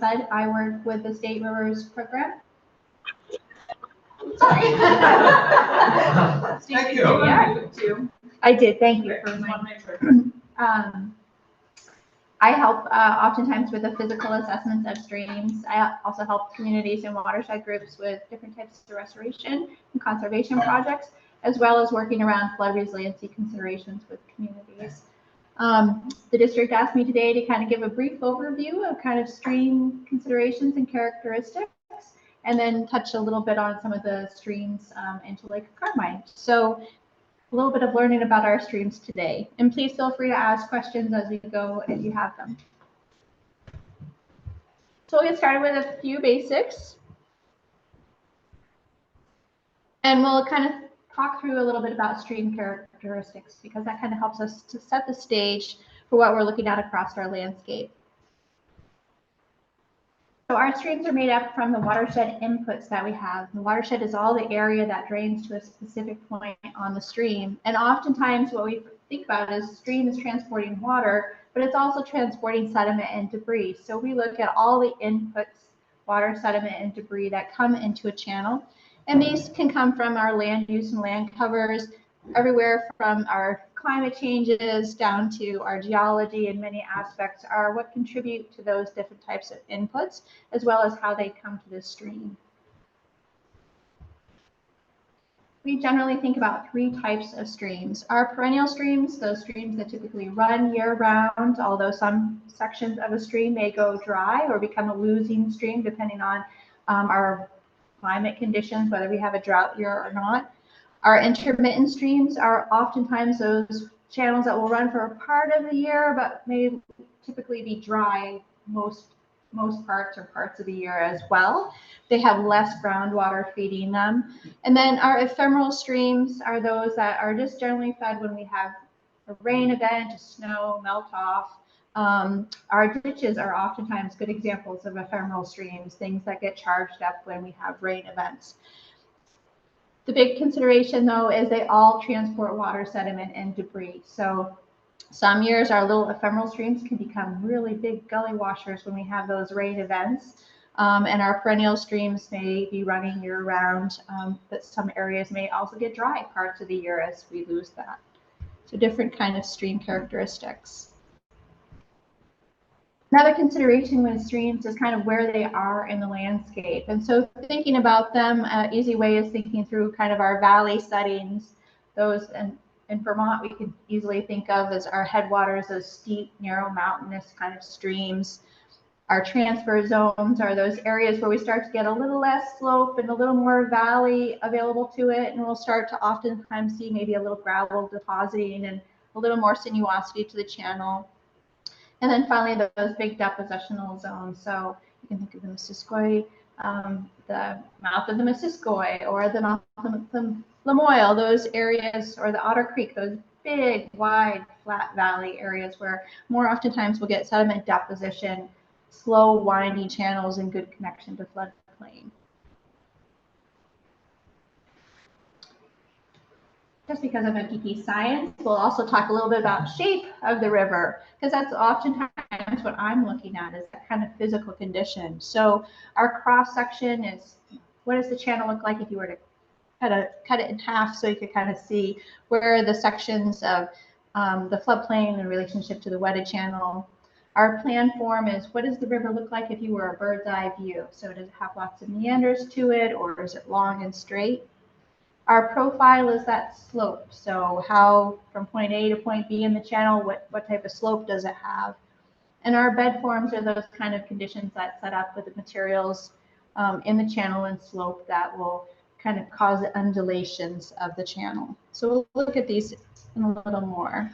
said, I work with the State Rivers Program. Sorry. Thank you. I did. Thank you for I help oftentimes with the physical assessments of streams. I also help communities and watershed groups with different types of restoration and conservation projects, as well as working around flood resiliency considerations with communities. The district asked me today to kind of give a brief overview of kind of stream considerations and characteristics, and then touch a little bit on some of the streams into Lake Carmi. So a little bit of learning about our streams today. And please feel free to ask questions as we go if you have them. So we'll get started with a few basics. And we'll kind of talk through a little bit about stream characteristics, because that kind of helps us to set the stage for what we're looking at across our landscape. So our streams are made up from the watershed inputs that we have. The watershed is all the area that drains to a specific point on the stream. And oftentimes what we think about is stream is transporting water, but it's also transporting sediment and debris. So we look at all the inputs, water, sediment, and debris that come into a channel. And these can come from our land use and land covers, everywhere from our climate changes down to our geology, and many aspects are what contribute to those different types of inputs, as well as how they come to the stream. We generally think about three types of streams. Our perennial streams, those streams that typically run year-round, although some sections of a stream may go dry or become a losing stream depending on our climate conditions, whether we have a drought year or not. Our intermittent streams are oftentimes those channels that will run for a part of the year, but may typically be dry most parts or parts of the year as well. They have less groundwater feeding them. And then our ephemeral streams are those that are just generally fed when we have a rain event, a snow, melt off. Our ditches are oftentimes good examples of ephemeral streams, things that get charged up when we have rain events. The big consideration, though, is they all transport water, sediment, and debris. So some years our little ephemeral streams can become really big gully washers when we have those rain events. And our perennial streams may be running year-round, but some areas may also get dry parts of the year as we lose that. So different kind of stream characteristics. Another consideration with streams is kind of where they are in the landscape. And so thinking about them, an easy way is thinking through kind of our valley settings. Those in Vermont we could easily think of as our headwaters, those steep, narrow, mountainous kind of streams. Our transfer zones are those areas where we start to get a little less slope and a little more valley available to it. And we'll start to oftentimes see maybe a little gravel depositing and a little more sinuosity to the channel. And then finally, those big depositional zones. So you can think of the Missisquoi, the mouth of the Missisquoi, or the mouth of the Lamoille, those areas, or the Otter Creek, those big, wide, flat valley areas where more oftentimes we'll get sediment deposition, slow, winding channels, and good connection to floodplain. Just because I'm a geeky science, we'll also talk a little bit about shape of the river, because that's oftentimes what I'm looking at, is that kind of physical condition. So our cross section is, what does the channel look like if you were to cut it in half, so you could kind of see where are the sections of the floodplain in relationship to the wetted channel. Our plan form is, what does the river look like if you were a bird's eye view? So does it have lots of meanders to it, or is it long and straight? Our profile is that slope. So how from point A to point B in the channel, what type of slope does it have? And our bed forms are those kind of conditions that set up with the materials in the channel and slope that will kind of cause the undulations of the channel. So we'll look at these in a little more.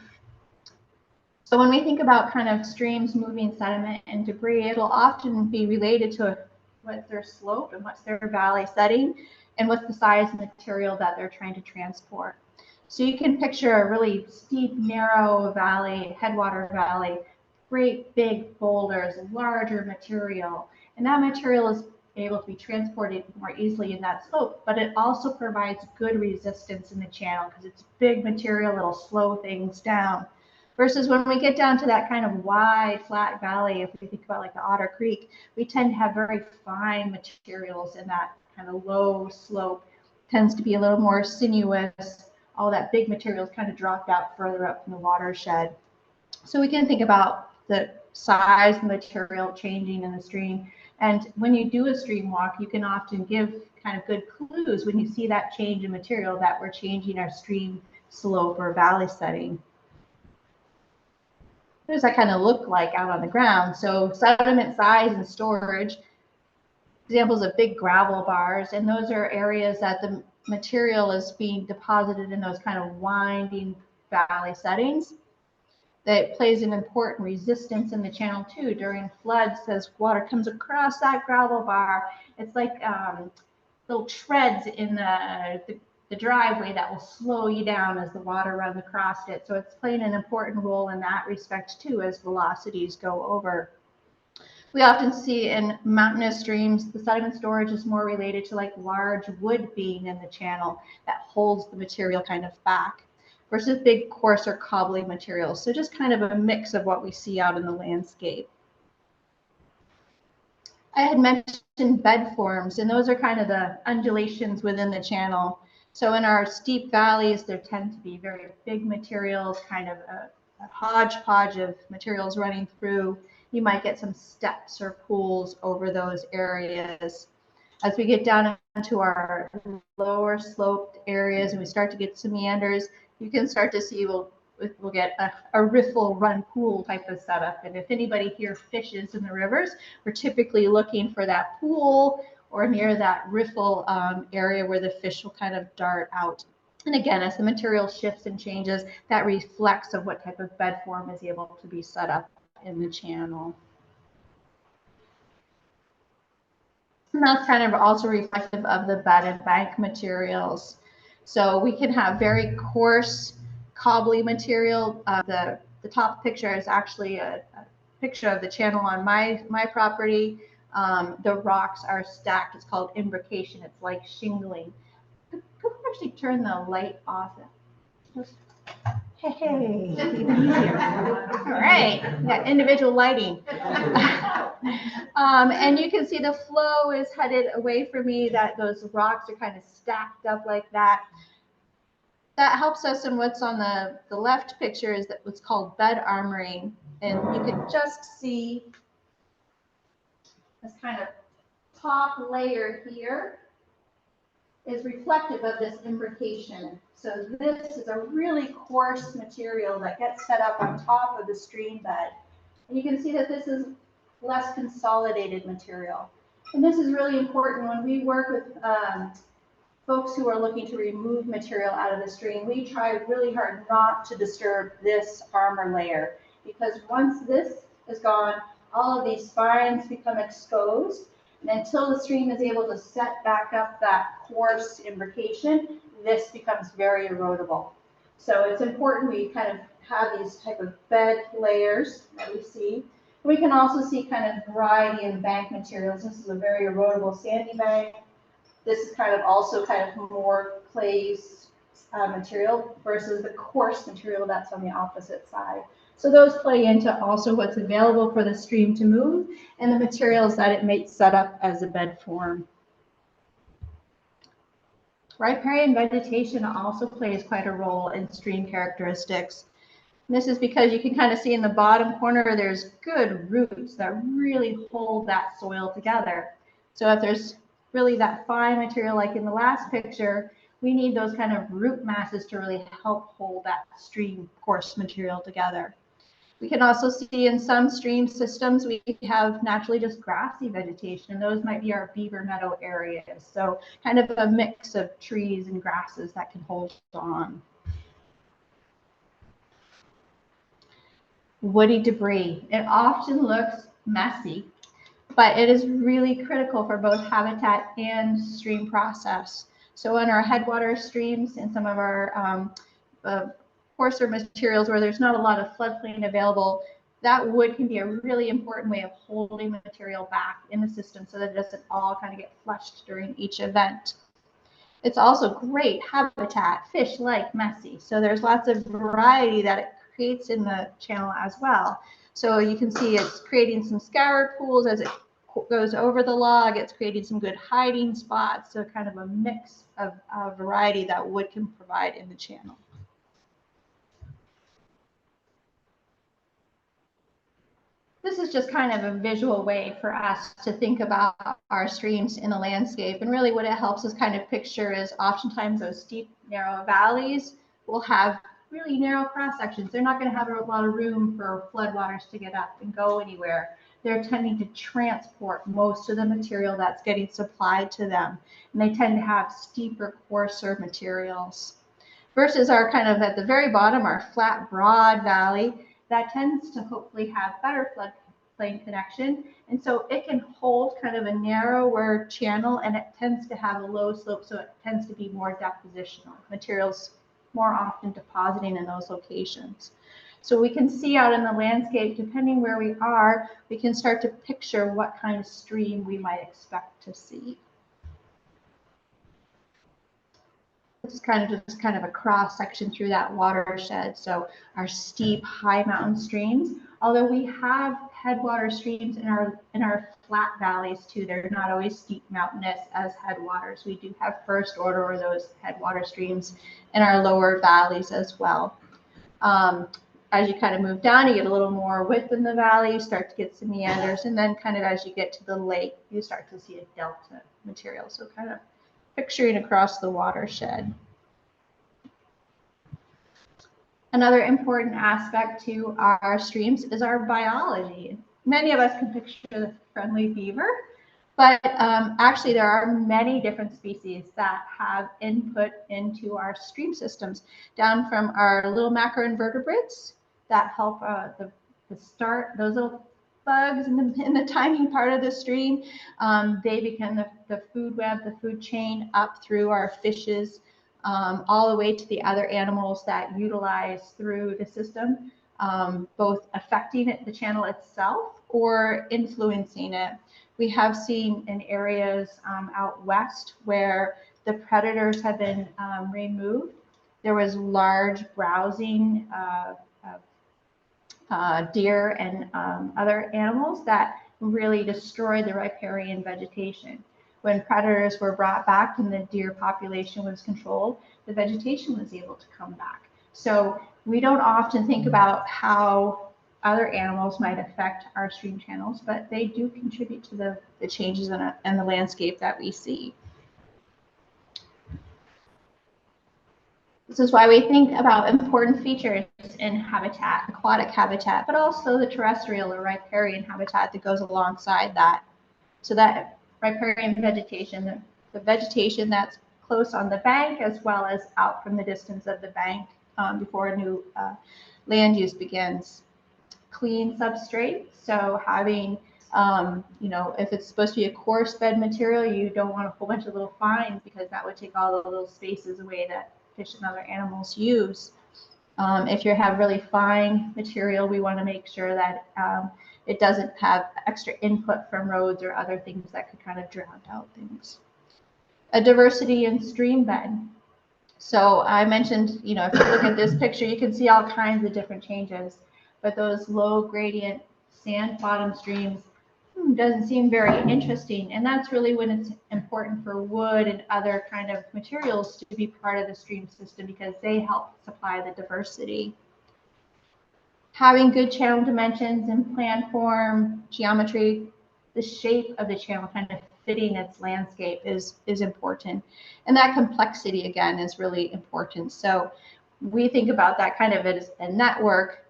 So when we think about kind of streams moving sediment and debris, it'll often be related to what's their slope and what's their valley setting, and what's the size of material that they're trying to transport. So you can picture a really steep, narrow valley, headwater valley, great big boulders, larger material, and that material is able to be transported more easily in that slope, but it also provides good resistance in the channel because it's big material that'll slow things down. Versus when we get down to that kind of wide, flat valley, if we think about like the Otter Creek, we tend to have very fine materials in that kind of low slope. Tends to be a little more sinuous. All that big material is kind of dropped out further up in the watershed. So we can think about the size of the material changing in the stream. And when you do a stream walk, you can often give kind of good clues when you see that change in material that we're changing our stream slope or valley setting. What does that kind of look like out on the ground? So sediment size and storage, examples of big gravel bars, and those are areas that the material is being deposited in those kind of winding valley settings. That plays an important resistance in the channel too. During floods, as water comes across that gravel bar, it's like little treads in the driveway that will slow you down as the water runs across it. So it's playing an important role in that respect too, as velocities go over. We often see in mountainous streams, the sediment storage is more related to like large wood being in the channel that holds the material kind of back, versus big, coarser, cobbly materials. So just kind of a mix of what we see out in the landscape. I had mentioned bed forms, and those are kind of the undulations within the channel. So in our steep valleys, there tend to be very big materials, kind of a hodgepodge of materials running through. You might get some steps or pools over those areas. As we get down into our lower sloped areas and we start to get some meanders, you can start to see we'll get a riffle run pool type of setup. And if anybody here fishes in the rivers, we're typically looking for that pool or near that riffle area where the fish will kind of dart out. And again, as the material shifts and changes, that reflects of what type of bed form is able to be set up in the channel. And that's kind of also reflective of the bed and bank materials. So we can have very coarse, cobbly material. The top picture is actually a picture of the channel on my property. The rocks are stacked. It's called imbrication. It's like shingling. Could we actually turn the light off? Hey, even easier. All right, we got individual lighting. And you can see the flow is headed away from me, that those rocks are kind of stacked up like that. That helps us, and what's on the left picture is that what's called bed armoring. And you can just see this kind of top layer here is reflective of this imbrication. So this is a really coarse material that gets set up on top of the stream bed. And you can see that this is less consolidated material. And this is really important when we work with folks who are looking to remove material out of the stream. We try really hard not to disturb this armor layer, because once this is gone, all of these spines become exposed. And until the stream is able to set back up that coarse imbrication, this becomes very erodible. So it's important we kind of have these type of bed layers that we see. We can also see kind of variety in bank materials. This is a very erodible sandy bank. This is kind of also kind of more clay material versus the coarse material that's on the opposite side. So those play into also what's available for the stream to move and the materials that it may set up as a bed form. Riparian vegetation also plays quite a role in stream characteristics. And this is because you can kind of see in the bottom corner, there's good roots that really hold that soil together. So if there's really that fine material like in the last picture, we need those kind of root masses to really help hold that stream coarse material together. We can also see in some stream systems, we have naturally just grassy vegetation, and those might be our beaver meadow areas. So kind of a mix of trees and grasses that can hold on. Woody debris. It often looks messy, but it is really critical for both habitat and stream process. So in our headwater streams and some of our coarser materials where there's not a lot of floodplain available, that wood can be a really important way of holding material back in the system so that it doesn't all kind of get flushed during each event. It's also great habitat. Fish like messy, so there's lots of variety that it creates in the channel as well. So you can see it's creating some scour pools as it goes over the log. It's creating some good hiding spots, so kind of a mix of variety that wood can provide in the channel. This is just kind of a visual way for us to think about our streams in the landscape. And really what it helps us kind of picture is oftentimes those steep, narrow valleys will have really narrow cross sections. They're not going to have a lot of room for floodwaters to get up and go anywhere. They're tending to transport most of the material that's getting supplied to them. And they tend to have steeper, coarser materials. Versus our kind of at the very bottom, our flat, broad valley, that tends to hopefully have better floodplain connection. And so it can hold kind of a narrower channel, and it tends to have a low slope, so it tends to be more depositional. Materials more often depositing in those locations. So we can see out in the landscape, depending where we are, we can start to picture what kind of stream we might expect to see. This is kind of a cross section through that watershed. So our steep, high mountain streams, although we have headwater streams in our flat valleys too, they're not always steep mountainous as headwaters. We do have first order or those headwater streams in our lower valleys as well. As you kind of move down, you get a little more width in the valley, you start to get some meanders, and then kind of as you get to the lake, you start to see a delta material. So kind of picturing across the watershed. Another important aspect to our streams is our biology. Many of us can picture the friendly beaver, but actually there are many different species that have input into our stream systems, down from our little macroinvertebrates that help those little bugs in the tiny part of the stream. They become the food web, the food chain up through our fishes, all the way to the other animals that utilize through the system, both affecting the channel itself or influencing it. We have seen in areas out west where the predators have been removed. There was large browsing deer and other animals that really destroyed the riparian vegetation. When predators were brought back and the deer population was controlled, the vegetation was able to come back. So we don't often think about how other animals might affect our stream channels, but they do contribute to the changes in the landscape that we see. This is why we think about important features in habitat, aquatic habitat, but also the terrestrial or riparian habitat that goes alongside that. So that riparian vegetation, the vegetation that's close on the bank as well as out from the distance of the bank before a new land use begins. Clean substrate, so having, if it's supposed to be a coarse bed material, you don't want a whole bunch of little fines because that would take all the little spaces away that fish and other animals use. If you have really fine material, we want to make sure that it doesn't have extra input from roads or other things that could kind of drown out things. A diversity in stream bed. So I mentioned, if you look at this picture, you can see all kinds of different changes, but those low gradient sand bottom streams doesn't seem very interesting. And that's really when it's important for wood and other kind of materials to be part of the stream system because they help supply the diversity. Having good channel dimensions and plan form, geometry, the shape of the channel kind of fitting its landscape is important. And that complexity, again, is really important. So we think about that kind of as a network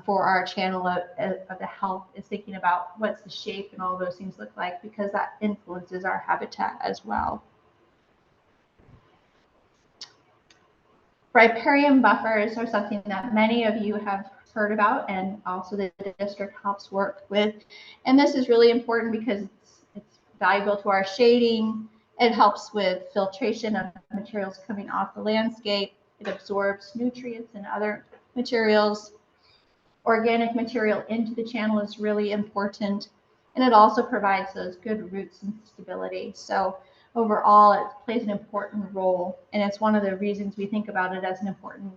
for our channel of the health is thinking about what's the shape and all those things look like because that influences our habitat as well. Riparian buffers are something that many of you have heard about and also the district helps work with. And this is really important because it's valuable to our shading. It helps with filtration of materials coming off the landscape. It absorbs nutrients and other materials. Organic material into the channel is really important. And it also provides those good roots and stability. So overall, it plays an important role. And it's one of the reasons we think about it as an important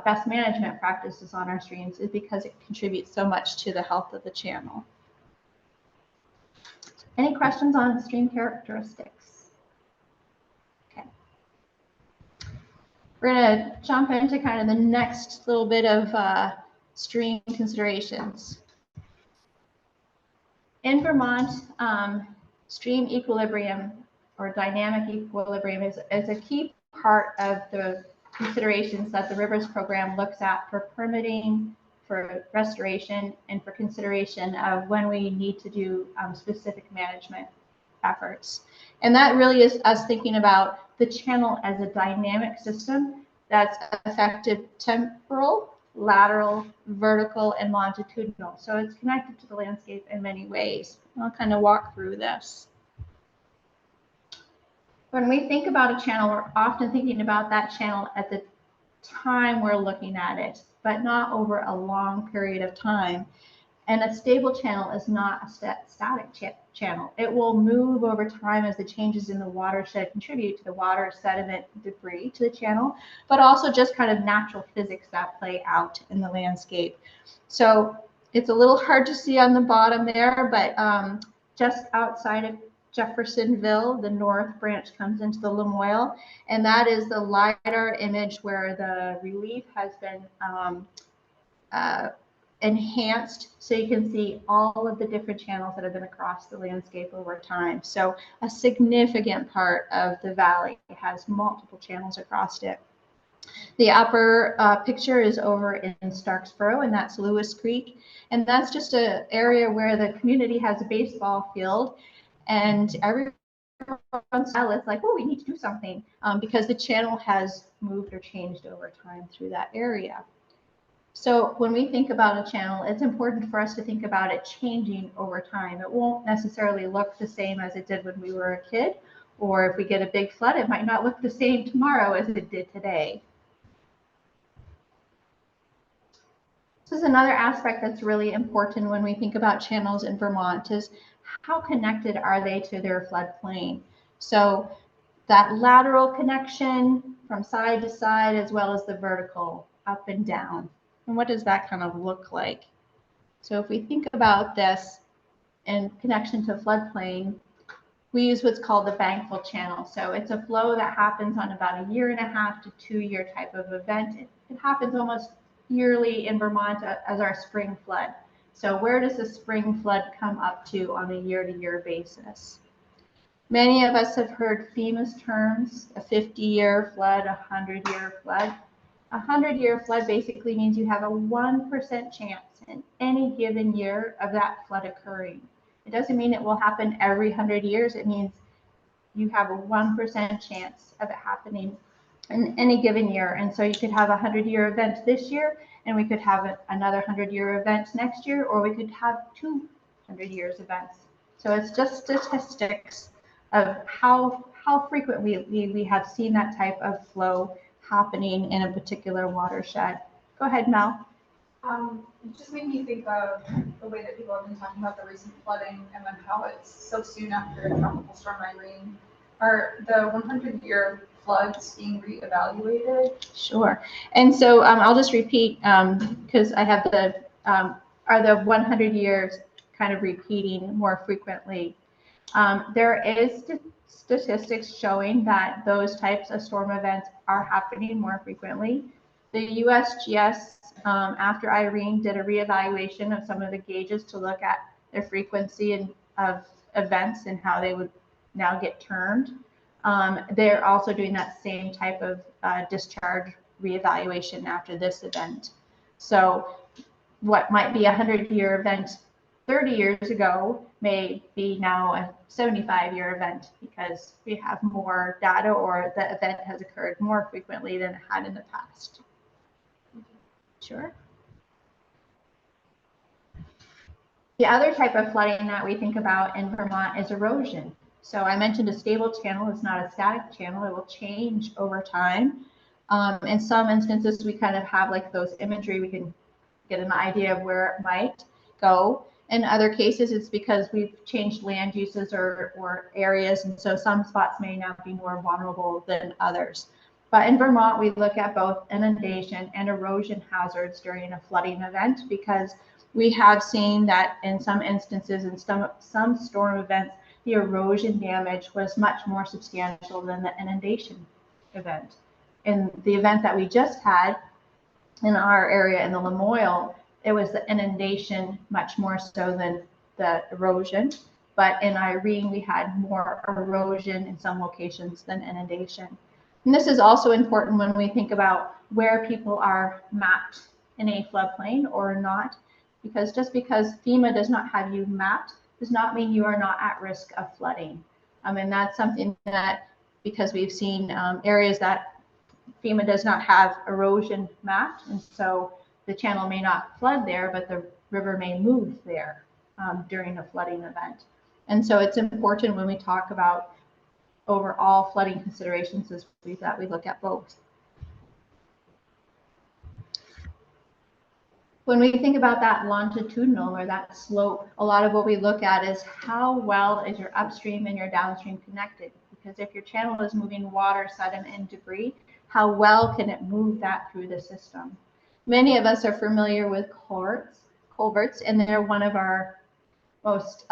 best management practices on our streams is because it contributes so much to the health of the channel. Any questions on stream characteristics? Okay. We're going to jump into kind of the next little bit of stream considerations. In Vermont, stream equilibrium or dynamic equilibrium is a key part of the considerations that the Rivers Program looks at for permitting, for restoration, and for consideration of when we need to do specific management efforts. And that really is us thinking about the channel as a dynamic system that's affected temporal, lateral, vertical, and longitudinal. So it's connected to the landscape in many ways. I'll kind of walk through this. When we think about a channel, we're often thinking about that channel at the time we're looking at it, but not over a long period of time. And a stable channel is not a static channel. It will move over time as the changes in the watershed contribute to the water, sediment, debris to the channel, but also just kind of natural physics that play out in the landscape. So it's a little hard to see on the bottom there, but just outside of Jeffersonville, the north branch comes into the Lamoille, and that is the LiDAR image where the relief has been enhanced, so you can see all of the different channels that have been across the landscape over time. So a significant part of the valley has multiple channels across it. The upper picture is over in Starksboro, and that's Lewis Creek, and that's just an area where the community has a baseball field, and every once in a while it's like, oh, we need to do something because the channel has moved or changed over time through that area. So when we think about a channel, it's important for us to think about it changing over time. It won't necessarily look the same as it did when we were a kid, or if we get a big flood, it might not look the same tomorrow as it did today. This is another aspect that's really important when we think about channels in Vermont is how connected are they to their floodplain? So that lateral connection from side to side, as well as the vertical up and down. And what does that kind of look like? So if we think about this in connection to floodplain, we use what's called the bankful channel. So it's a flow that happens on about a 1.5 to 2 year type of event. It happens almost yearly in Vermont as our spring flood. So where does the spring flood come up to on a year-to-year basis? Many of us have heard FEMA's terms, a 50-year flood, a 100-year flood. A 100-year flood basically means you have a 1% chance in any given year of that flood occurring. It doesn't mean it will happen every 100 years. It means you have a 1% chance of it happening in any given year. And so you could have a 100-year event this year, and we could have another 100-year event next year, or we could have 200 years events. So it's just statistics of how frequently we have seen that type of flow happening in a particular watershed. Go ahead, Mel. It just made me think of the way that people have been talking about the recent flooding and then how it's so soon after Tropical Storm Irene. Are the 100-year floods being reevaluated? Sure. And so I'll just repeat because I have the, are the 100 years kind of repeating more frequently? There is statistics showing that those types of storm events are happening more frequently. The USGS, after Irene, did a reevaluation of some of the gauges to look at their frequency of events and how they would now get termed. They're also doing that same type of discharge reevaluation after this event. So what might be a 100-year event 30 years ago may be now a 75-year event because we have more data, or the event has occurred more frequently than it had in the past. Sure. The other type of flooding that we think about in Vermont is erosion. So I mentioned a stable channel is not a static channel. It will change over time. In some instances, we kind of have like those imagery. We can get an idea of where it might go. In other cases, it's because we've changed land uses or areas, and so some spots may now be more vulnerable than others. But in Vermont, we look at both inundation and erosion hazards during a flooding event, because we have seen that in some instances, in some storm events, the erosion damage was much more substantial than the inundation event. In the event that we just had in our area in the Lamoille, it was the inundation much more so than the erosion. But in Irene, we had more erosion in some locations than inundation. And this is also important when we think about where people are mapped in a floodplain or not, because just because FEMA does not have you mapped does not mean you are not at risk of flooding. And that's something that, because we've seen areas that FEMA does not have erosion mapped, and so the channel may not flood there, but the river may move there during a flooding event. And so it's important when we talk about overall flooding considerations is that we look at both. When we think about that longitudinal or that slope, a lot of what we look at is how well is your upstream and your downstream connected. Because if your channel is moving water, sediment, and debris, how well can it move that through the system? Many of us are familiar with culverts, and they're one of our most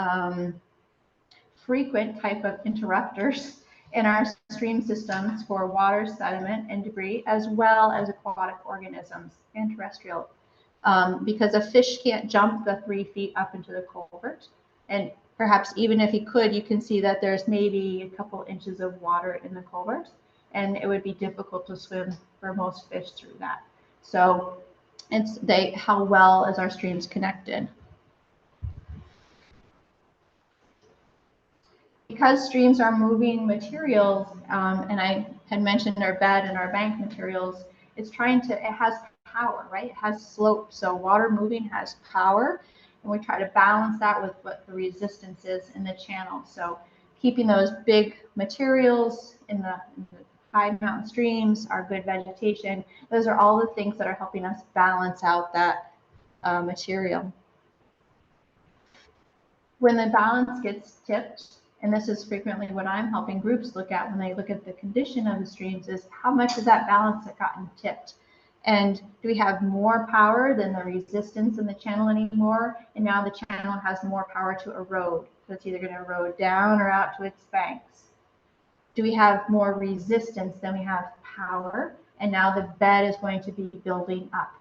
frequent type of interrupters in our stream systems for water, sediment, and debris, as well as aquatic organisms and terrestrial. Because a fish can't jump the 3 feet up into the culvert. And perhaps even if he could, you can see that there's maybe a couple inches of water in the culvert, and it would be difficult to swim for most fish through that. So it's how well is our streams connected. Because streams are moving materials, and I had mentioned our bed and our bank materials, it has power, right? It has slope. So water moving has power, and we try to balance that with what the resistance is in the channel. So keeping those big materials in the high mountain streams, our good vegetation, those are all the things that are helping us balance out that material. When the balance gets tipped, and this is frequently what I'm helping groups look at when they look at the condition of the streams, is how much of that balance has gotten tipped. And do we have more power than the resistance in the channel anymore? And now the channel has more power to erode. So it's either going to erode down or out to its banks. Do we have more resistance than we have power? And now the bed is going to be building up.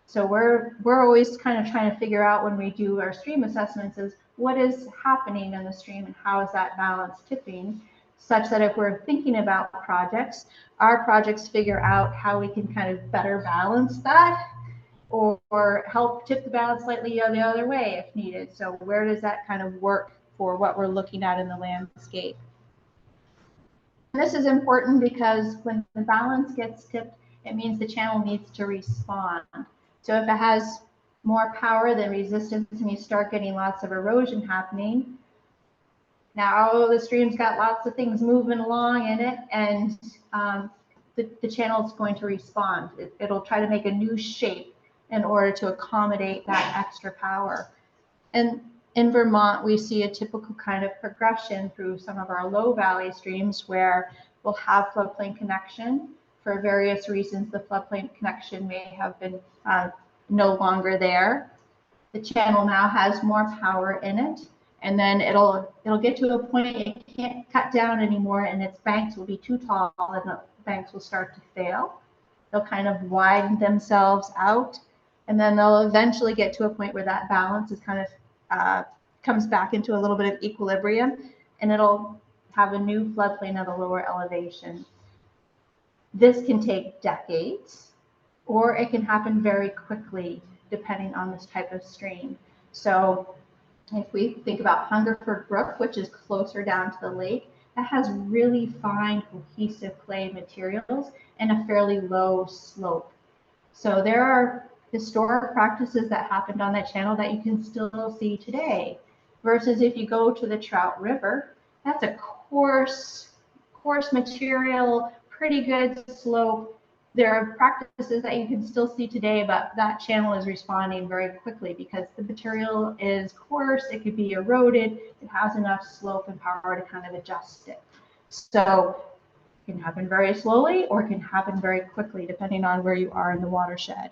So we're always kind of trying to figure out when we do our stream assessments is what is happening in the stream and how is that balance tipping, such that if we're thinking about projects, our projects figure out how we can kind of better balance that or help tip the balance slightly the other way if needed. So where does that kind of work for what we're looking at in the landscape? And this is important because when the balance gets tipped, it means the channel needs to respond. So if it has more power than resistance and you start getting lots of erosion happening, now the stream's got lots of things moving along in it, and the channel is going to respond. It'll try to make a new shape in order to accommodate that extra power. And in Vermont, we see a typical kind of progression through some of our low valley streams where we'll have floodplain connection. For various reasons, the floodplain connection may have been no longer there. The channel now has more power in it, and then it'll get to a point it can't cut down anymore, and its banks will be too tall, and the banks will start to fail. They'll kind of widen themselves out, and then they'll eventually get to a point where that balance is kind of comes back into a little bit of equilibrium, and it'll have a new floodplain at a lower elevation. This can take decades, or it can happen very quickly depending on this type of stream. So if we think about Hungerford Brook, which is closer down to the lake, that has really fine cohesive clay materials and a fairly low slope. So there are historic practices that happened on that channel that you can still see today. Versus if you go to the Trout River, that's a coarse material, pretty good slope. There are practices that you can still see today, but that channel is responding very quickly because the material is coarse, it could be eroded, it has enough slope and power to kind of adjust it. So It can happen very slowly or it can happen very quickly depending on where you are in the watershed.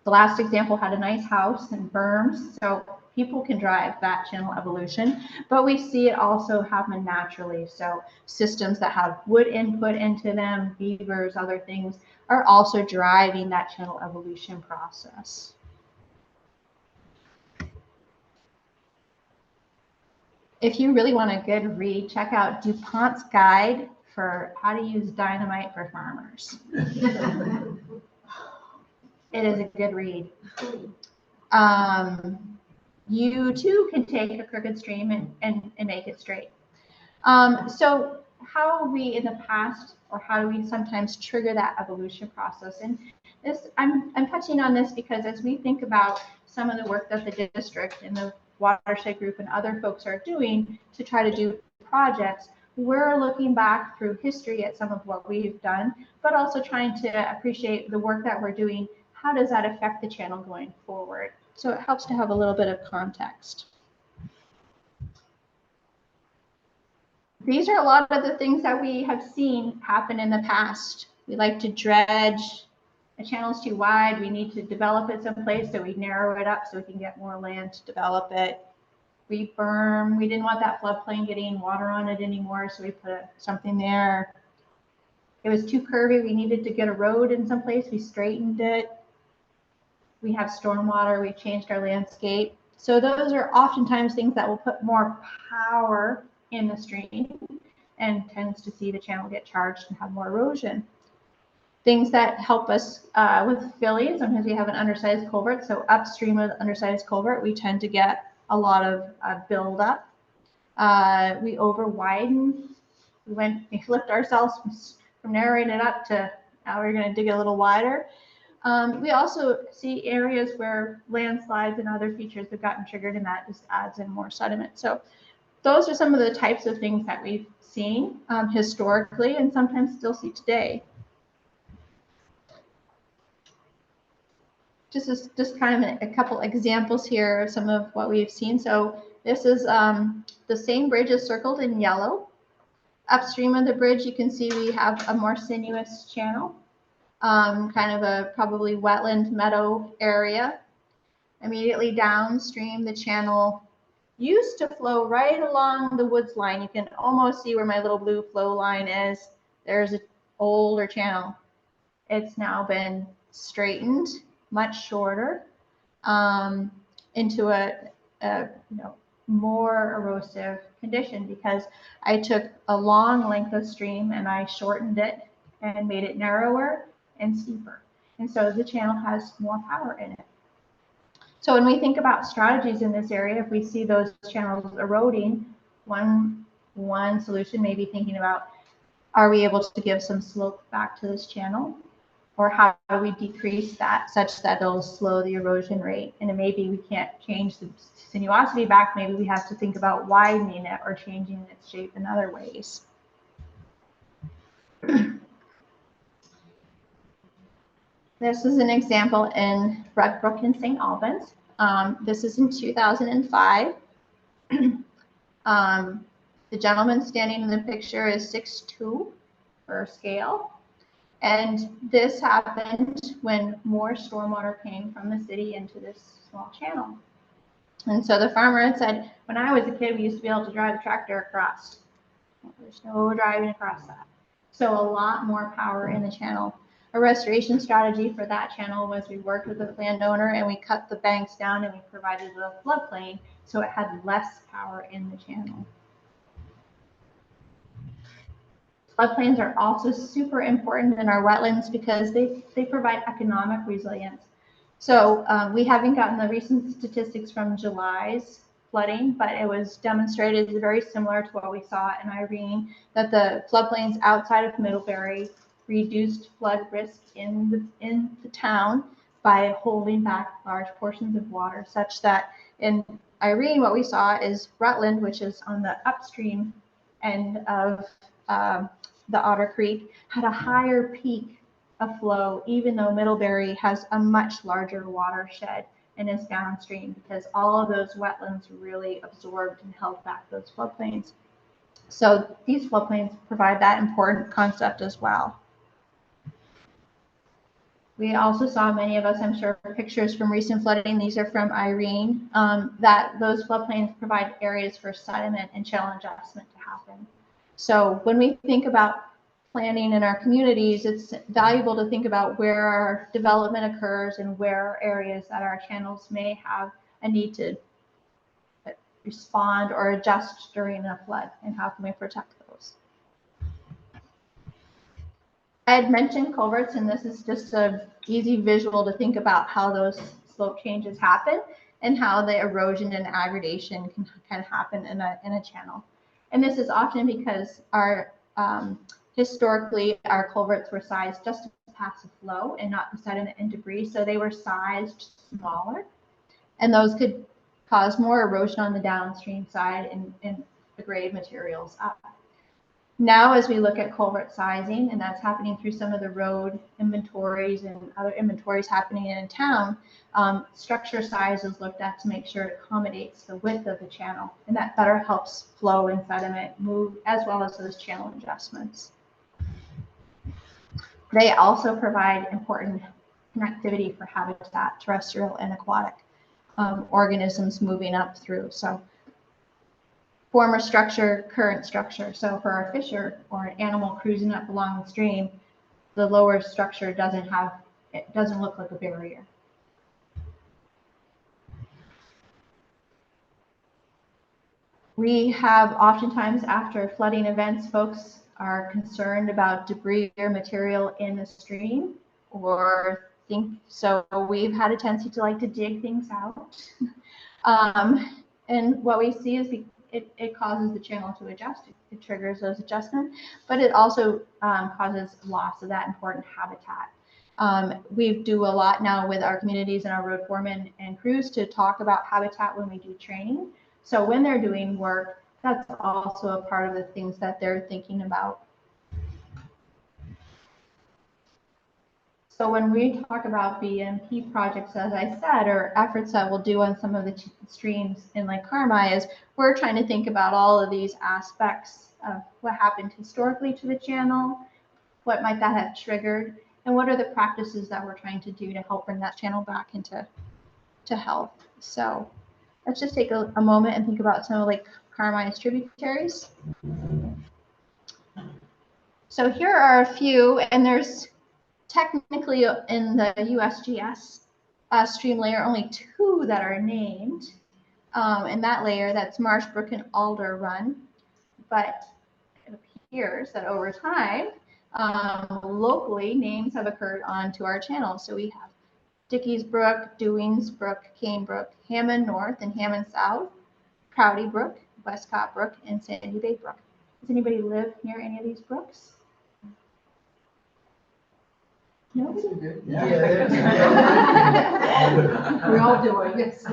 The last example had a nice house and berms, so people can drive that channel evolution, but we see it also happen naturally. So systems that have wood input into them, beavers, other things, are also driving that channel evolution process. If you really want a good read, check out DuPont's Guide for How to Use Dynamite for Farmers. It is a good read. You too can take a crooked stream and make it straight. So how are we in the past, or how do we sometimes trigger that evolution process? And this, I'm touching on this because as we think about some of the work that the district and the Watershed group and other folks are doing to try to do projects, we're looking back through history at some of what we've done, but also trying to appreciate the work that we're doing. How does that affect the channel going forward? So it helps to have a little bit of context. These are a lot of the things that we have seen happen in the past. We like to dredge. A channel's too wide. We need to develop it someplace, so we narrow it up so we can get more land to develop it. We berm. We didn't want that floodplain getting water on it anymore, so we put something there. It was too curvy. We needed to get a road in some place. We straightened it. We have stormwater. We changed our landscape. So those are oftentimes things that will put more power in the stream and tends to see the channel get charged and have more erosion. Things that help us with filling, sometimes we have an undersized culvert. So upstream of the undersized culvert, we tend to get a lot of buildup. We over widen. We flipped ourselves from narrowing it up to now we're going to dig a little wider. We also see areas where landslides and other features have gotten triggered, and that just adds in more sediment. So those are some of the types of things that we've seen historically and sometimes still see today. Just kind of a couple examples here of some of what we've seen. So this is the same bridge is circled in yellow. Upstream of the bridge, you can see we have a more sinuous channel, kind of a probably wetland meadow area. Immediately downstream, the channel used to flow right along the woods line. You can almost see where my little blue flow line is. There's an older channel. It's now been straightened, much shorter, into a more erosive condition because I took a long length of stream and I shortened it and made it narrower and steeper. And so the channel has more power in it. So when we think about strategies in this area, if we see those channels eroding, one solution may be thinking about, are we able to give some slope back to this channel? Or how do we decrease that such that it'll slow the erosion rate? And maybe we can't change the sinuosity back. Maybe we have to think about widening it or changing its shape in other ways. This is an example in Red Brook in St. Albans. This is in 2005. The gentleman standing in the picture is 6'2" for scale. And this happened when more stormwater came from the city into this small channel. And so the farmer had said, when I was a kid, we used to be able to drive the tractor across. There's no driving across that. So a lot more power in the channel. A restoration strategy for that channel was we worked with the landowner and we cut the banks down and we provided a floodplain so it had less power in the channel. Floodplains are also super important in our wetlands because they provide economic resilience. So we haven't gotten the recent statistics from July's flooding, but it was demonstrated very similar to what we saw in Irene, that the floodplains outside of Middlebury reduced flood risk in the town by holding back large portions of water, such that in Irene, what we saw is Rutland, which is on the upstream end of the Otter Creek, had a higher peak of flow, even though Middlebury has a much larger watershed and is downstream, because all of those wetlands really absorbed and held back those floodplains. So these floodplains provide that important concept as well. We also saw, many of us, I'm sure, pictures from recent flooding. These are from Irene, that those floodplains provide areas for sediment and channel adjustment to happen. So when we think about planning in our communities, it's valuable to think about where our development occurs and where are areas that our channels may have a need to respond or adjust during a flood, and how can we protect those. I had mentioned culverts, and this is just an easy visual to think about how those slope changes happen and how the erosion and aggradation can kind of happen in a channel. And this is often because our historically our culverts were sized just to pass the flow and not the sediment and debris, so they were sized smaller, and those could cause more erosion on the downstream side and degrade materials up. Now, as we look at culvert sizing, and that's happening through some of the road inventories and other inventories happening in town, structure size is looked at to make sure it accommodates the width of the channel, and that better helps flow and sediment move, as well as those channel adjustments. They also provide important connectivity for habitat, terrestrial and aquatic organisms moving up through. So former structure, current structure. So for a fisher or an animal cruising up along the stream, the lower structure doesn't look like a barrier. We have oftentimes, after flooding events, folks are concerned about debris or material in the stream, or think, so we've had a tendency to like to dig things out. And what we see is it causes the channel to adjust. It triggers those adjustments, but it also causes loss of that important habitat. We do a lot now with our communities and our road foremen and crews to talk about habitat when we do training. So when they're doing work, that's also a part of the things that they're thinking about. So when we talk about BMP projects, as I said, or efforts that we'll do on some of the streams in Lake Carmi, is we're trying to think about all of these aspects of what happened historically to the channel, what might that have triggered, and what are the practices that we're trying to do to help bring that channel back into health. So let's just take a moment and think about some of Lake Carmi's tributaries. So here are a few, and there's technically in the USGS stream layer only 2 that are named. In that layer, that's Marsh Brook and Alder Run. But it appears that over time, locally, names have occurred onto our channel. So we have Dickey's Brook, Dewings Brook, Cane Brook, Hammond North and Hammond South, Prouty Brook, Westcott Brook, and Sandy Bay Brook. Does anybody live near any of these brooks? Nobody? Yeah. We all do, I guess.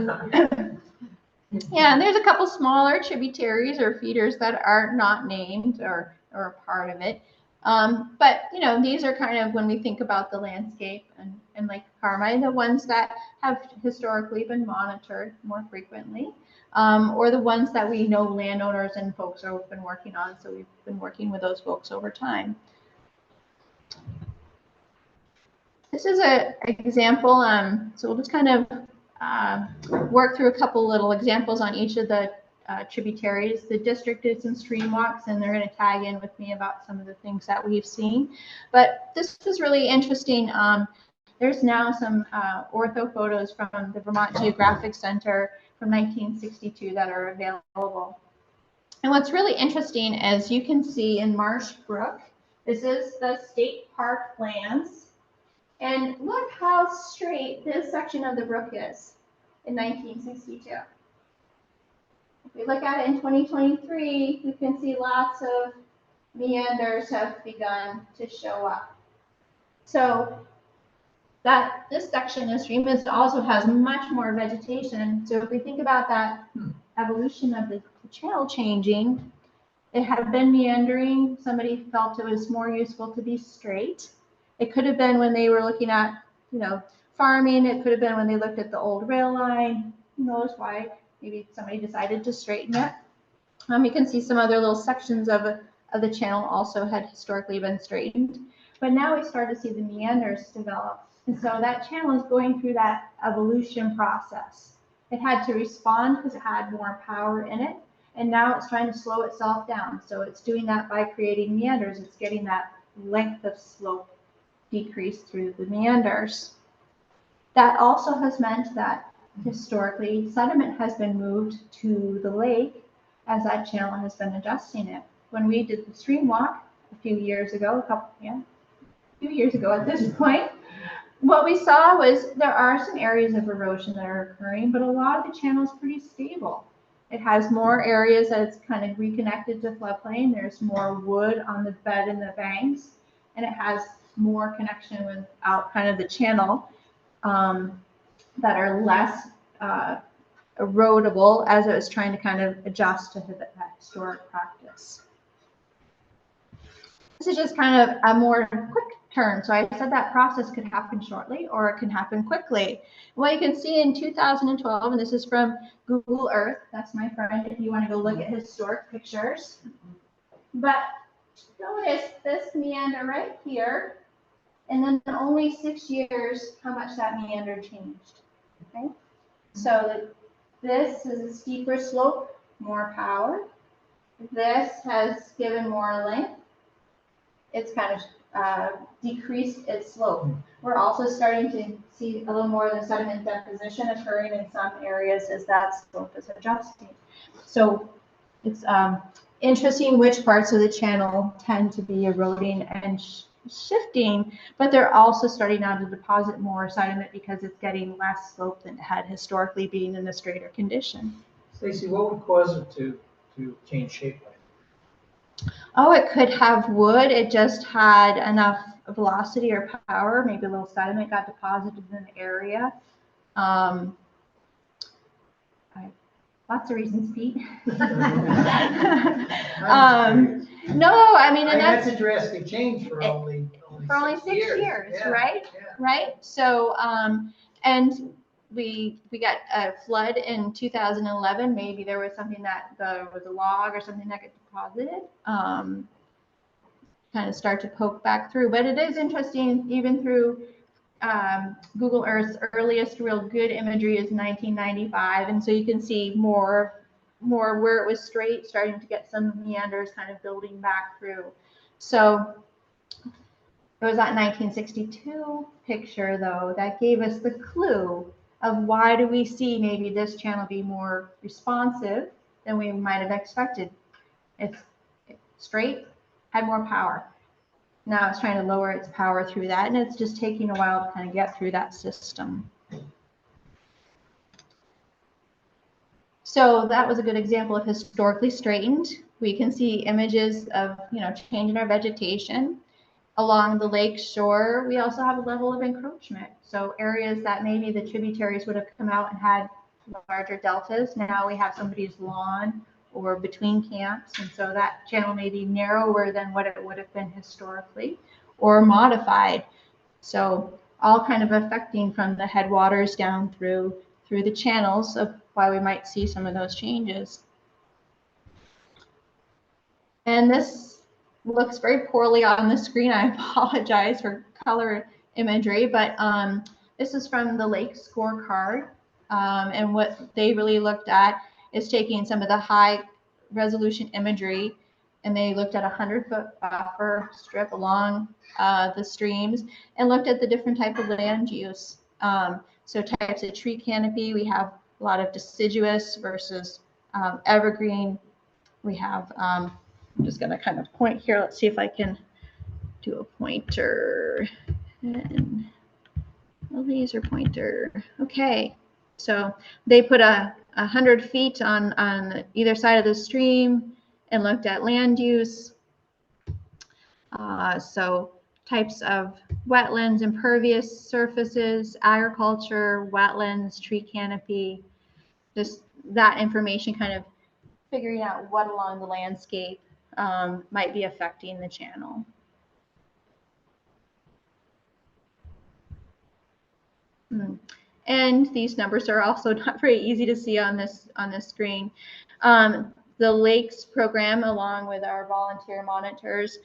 Yeah, and there's a couple smaller tributaries or feeders that are not named or a part of it. But, you know, these are kind of, when we think about the landscape and Lake Carmi, the ones that have historically been monitored more frequently, or the ones that we know landowners and folks have been working on. So we've been working with those folks over time. This is an example, so we'll just kind of work through a couple little examples on each of the tributaries. The district did some stream walks, and they're going to tag in with me about some of the things that we've seen. But this was really interesting. There's now some ortho photos from the Vermont Geographic Center from 1962 that are available. And what's really interesting is you can see in Marsh Brook, this is the state park lands. And look how straight this section of the brook is in 1962. If we look at it in 2023, you can see lots of meanders have begun to show up. So that this section of the stream also has much more vegetation. So if we think about that evolution of the channel changing, it had been meandering. Somebody felt it was more useful to be straight. It could have been when they were looking at, you know, farming. It could have been when they looked at the old rail line. Who knows why? Maybe somebody decided to straighten it. You can see some other little sections of the channel also had historically been straightened, but now we start to see the meanders develop. And so that channel is going through that evolution process. It had to respond because it had more power in it, and now it's trying to slow itself down. So it's doing that by creating meanders. It's getting that length of slope decrease through the meanders. That also has meant that historically sediment has been moved to the lake as that channel has been adjusting it. When we did the stream walk a few years ago, a few years ago at this point, what we saw was there are some areas of erosion that are occurring, but a lot of the channel is pretty stable. It has more areas that it's kind of reconnected to floodplain. There's more wood on the bed and the banks, and it has more connection without kind of the channel that are less erodible as it was trying to kind of adjust to that historic practice. This is just kind of a more quick turn. So I said that process could happen shortly or it can happen quickly. What you can see in 2012, and this is from Google Earth, that's my friend if you want to go look at historic pictures. But notice this meander right here, and then in only 6 years, how much that meander changed. Okay, so this is a steeper slope, more power. This has given more length. It's kind of decreased its slope. We're also starting to see a little more of the sediment deposition occurring in some areas as that slope is adjusting. So it's interesting which parts of the channel tend to be eroding and shifting, but they're also starting now to deposit more sediment because it's getting less slope than it had historically, being in a straighter condition. Stacy, what would cause it to change shape like? Oh, it could have wood. It just had enough velocity or power. Maybe a little sediment got deposited in the area. Lots of reasons, Pete. No, I mean, and that's a drastic change for only 6 years, yeah, right? Yeah. Right. So, and we got a flood in 2011. Maybe there was something that there was a log or something that got deposited. Kind of start to poke back through, but it is interesting. Even through Google Earth's earliest real good imagery is 1995, and so you can see more where it was straight, starting to get some meanders kind of building back through. So it was that 1962 picture, though, that gave us the clue of why do we see maybe this channel be more responsive than we might have expected. It's straight, had more power. Now it's trying to lower its power through that, and it's just taking a while to kind of get through that system. So that was a good example of historically straightened. We can see images of, change in our vegetation. Along the lake shore, we also have a level of encroachment. So areas that maybe the tributaries would have come out and had larger deltas, now we have somebody's lawn or between camps, and so that channel may be narrower than what it would have been historically, or modified. So all kind of affecting from the headwaters down through the channels of why we might see some of those changes. And this looks very poorly on the screen. I apologize for color imagery, but this is from the lake scorecard, and what they really looked at is taking some of the high resolution imagery, and they looked at a 100-foot buffer strip along the streams and looked at the different type of land use. So types of tree canopy, we have a lot of deciduous versus evergreen. We have, I'm just going to kind of point here. Let's see if I can do a pointer and a laser pointer. Okay, so they put 100 feet on either side of the stream and looked at land use. So types of wetlands, impervious surfaces, agriculture, wetlands, tree canopy, just that information, kind of figuring out what along the landscape might be affecting the channel. And these numbers are also not very easy to see on this screen. The Lakes program, along with our volunteer monitors,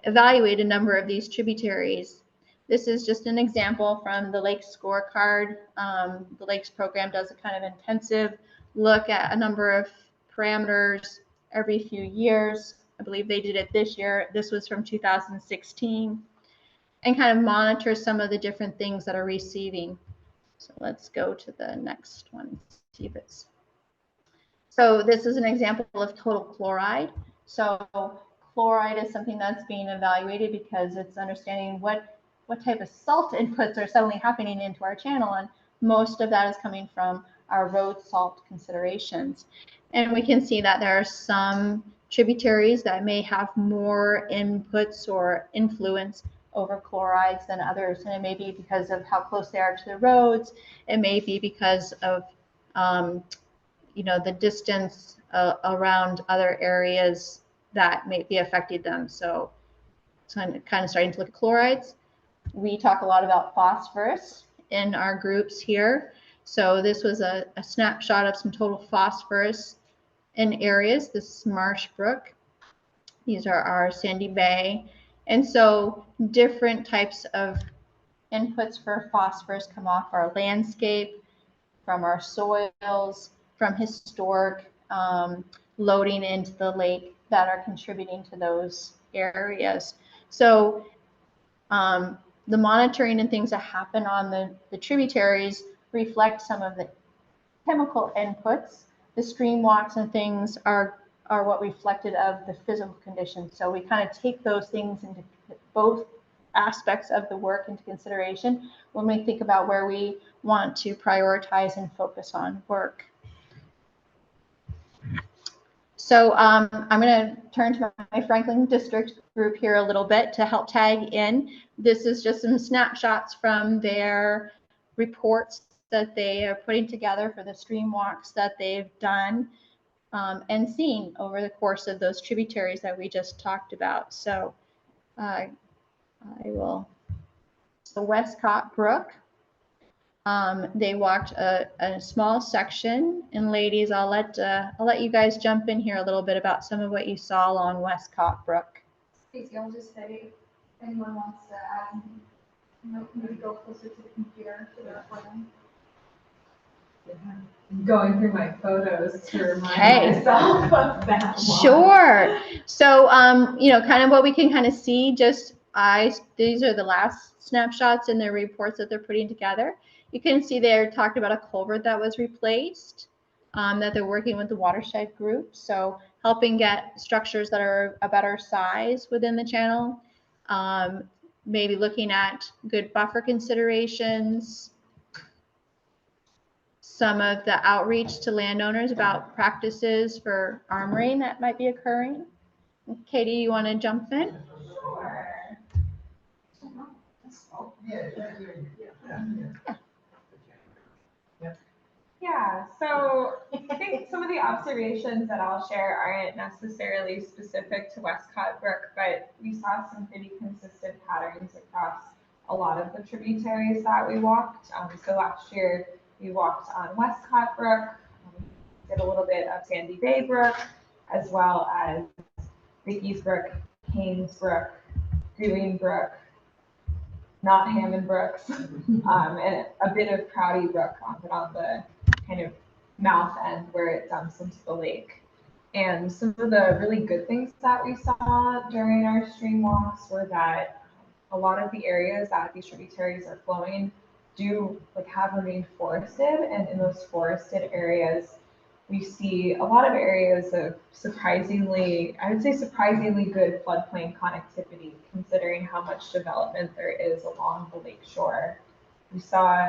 evaluate a number of these tributaries. This is just an example from the Lakes scorecard. The Lakes program does a kind of intensive look at a number of parameters every few years. I believe they did it this year. This was from 2016, and kind of monitor some of the different things that are receiving. So let's go to the next one, see if it's. So this is an example of total chloride. So chloride is something that's being evaluated because it's understanding what type of salt inputs are suddenly happening into our channel, and most of that is coming from our road salt considerations. And we can see that there are some tributaries that may have more inputs or influence over chlorides than others, and it may be because of how close they are to the roads. It may be because of the distance around other areas that may be affecting them. So kind of starting to look at chlorides. We talk a lot about phosphorus in our groups here. So this was a snapshot of some total phosphorus in areas. This is Marsh Brook. These are our Sandy Bay. And so different types of inputs for phosphorus come off our landscape, from our soils, from historic loading into the lake that are contributing to those areas. So the monitoring and things that happen on the tributaries reflect some of the chemical inputs. The stream walks and things are what reflected of the physical conditions. So we kind of take those things into both aspects of the work into consideration when we think about where we want to prioritize and focus on work. So I'm going to turn to my Franklin District group here a little bit to help tag in. This is just some snapshots from their reports that they are putting together for the stream walks that they've done and seen over the course of those tributaries that we just talked about. So I will, the Westcott Brook. They walked a small section, and ladies, I'll let you guys jump in here a little bit about some of what you saw along Westcott Brook. Stacey, I'll just say, if anyone wants to add, maybe go closer to the computer for the recording. Going through my photos to remind myself of that one. Sure. So, kind of what we can kind of see, these are the last snapshots in their reports that they're putting together. You can see they're talking about a culvert that was replaced, that they're working with the Watershed group. So helping get structures that are a better size within the channel, maybe looking at good buffer considerations, some of the outreach to landowners about practices for armoring that might be occurring. Katie, you want to jump in? Sure. Yeah, so I think some of the observations that I'll share aren't necessarily specific to Westcott Brook, but we saw some pretty consistent patterns across a lot of the tributaries that we walked. So last year we walked on Westcott Brook, did a little bit of Sandy Bay Brook, as well as Vicky's Brook, Haynes Brook, Green Brook, not Hammond Brooks, and a bit of Prouty Brook on the kind of mouth end where it dumps into the lake. And some of the really good things that we saw during our stream walks were that a lot of the areas that these tributaries are flowing do have remained forested, and in those forested areas we see a lot of areas of surprisingly good floodplain connectivity, considering how much development there is along the lake shore. We saw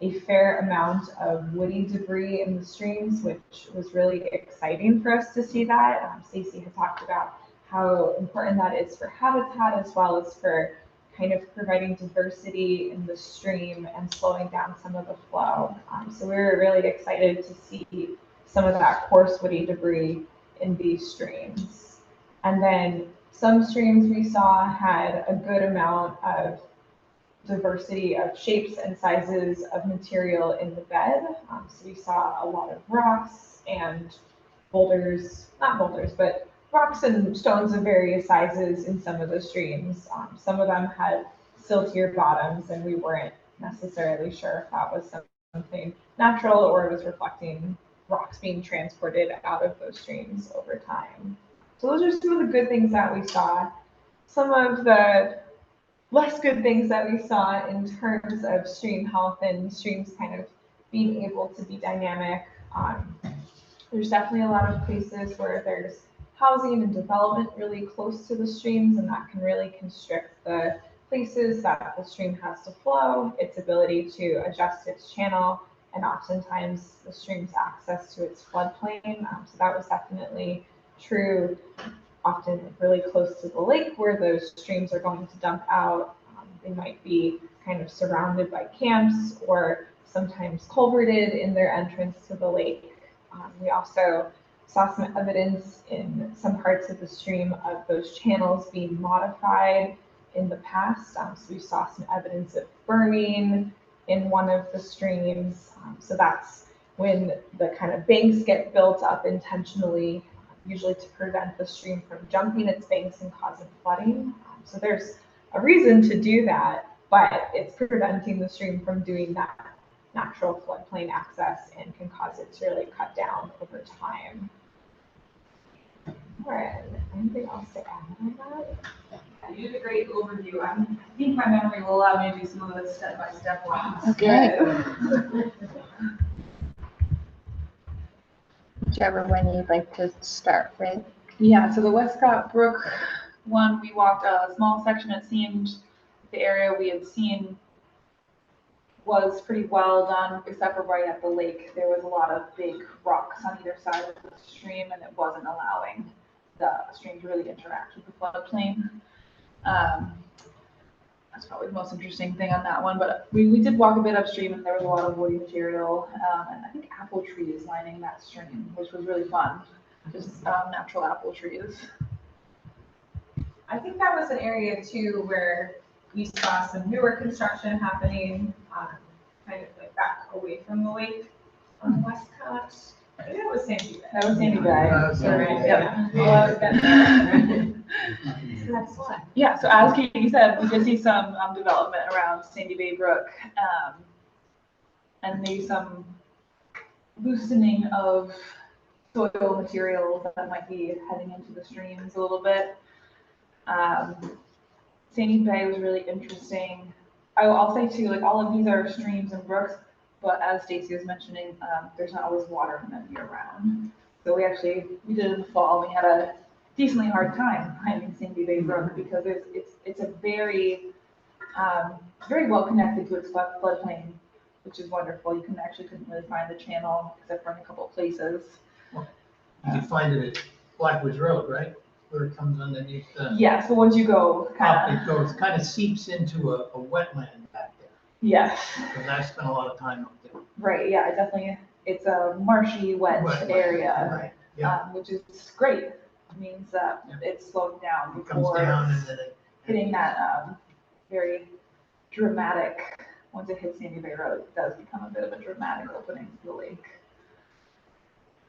a fair amount of woody debris in the streams, which was really exciting for us to see that. Stacey had talked about how important that is for habitat, as well as for kind of providing diversity in the stream and slowing down some of the flow. So we were really excited to see some of that coarse woody debris in these streams. And then some streams we saw had a good amount of diversity of shapes and sizes of material in the bed. So we saw a lot of rocks and boulders, not boulders, but rocks and stones of various sizes in some of the streams. Some of them had siltier bottoms, and we weren't necessarily sure if that was something natural or it was reflecting rocks being transported out of those streams over time. So those are some of the good things that we saw. Some of the less good things that we saw in terms of stream health and streams kind of being able to be dynamic. There's definitely a lot of places where there's housing and development really close to the streams, and that can really constrict the places that the stream has to flow, its ability to adjust its channel, and oftentimes the stream's access to its floodplain. So that was definitely true, often really close to the lake where those streams are going to dump out. They might be kind of surrounded by camps or sometimes culverted in their entrance to the lake. We also saw some evidence in some parts of the stream of those channels being modified in the past. So we saw some evidence of burning in one of the streams. So that's when the kind of banks get built up intentionally, usually to prevent the stream from jumping its banks and causing flooding. So there's a reason to do that, but it's preventing the stream from doing that natural floodplain access and can cause it to really cut down over time. All right, anything else to add on that? You did a great overview. I think my memory will allow me to do some of those step-by-step ones. Okay. Whichever one you'd like to start with. Yeah, so the Westcott Brook one, we walked a small section. It seemed the area we had seen was pretty well done, except for right at the lake. There was a lot of big rocks on either side of the stream, and it wasn't allowing the stream to really interact with the floodplain. That's probably the most interesting thing on that one, but we did walk a bit upstream, and there was a lot of woody material, and I think apple trees lining that stream, which was really fun, just natural apple trees. I think that was an area too where we saw some newer construction happening, kind of like back away from the lake on Westcott. Maybe that was Sandy Bay. That was Sandy Bay. Yeah. Yeah, so as Katie said, we did see some development around Sandy Bay Brook, and maybe some loosening of soil materials that might be heading into the streams a little bit. Sandy Bay was really interesting. I'll say too, like all of these are streams and brooks, but as Stacy was mentioning, there's not always water in them year round. So we did it in the fall, and we had a decently hard time finding Sandy Bay Brook because it's a very well connected to its floodplain, which is wonderful. You couldn't really find the channel except for in a couple of places. You can find it at Blackwood's Road, right? Where it comes underneath the. Yeah, so once you go Kind of seeps into a wetland back there. Yes. Because I spent a lot of time up there. Right, yeah, it's a marshy, wet area, Right, yeah. which is great. It means that it's slowing down It comes before down and then it. hitting that very dramatic, once it hits Sandy Bay Road, it does become a bit of a dramatic opening to the lake.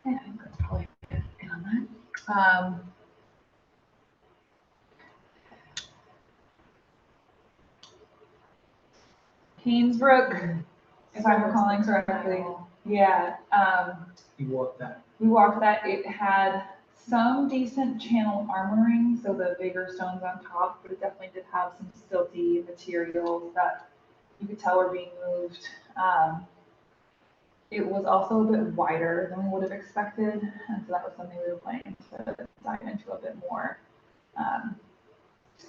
Yeah, I think that's probably it on that. Haynesbrook, if I'm recalling correctly. Yeah, You walk that. we walked that. It had some decent channel armoring, so the bigger stones on top, but it definitely did have some silty materials that you could tell were being moved. It was also a bit wider than we would have expected, and so that was something we were planning to dive into a bit more.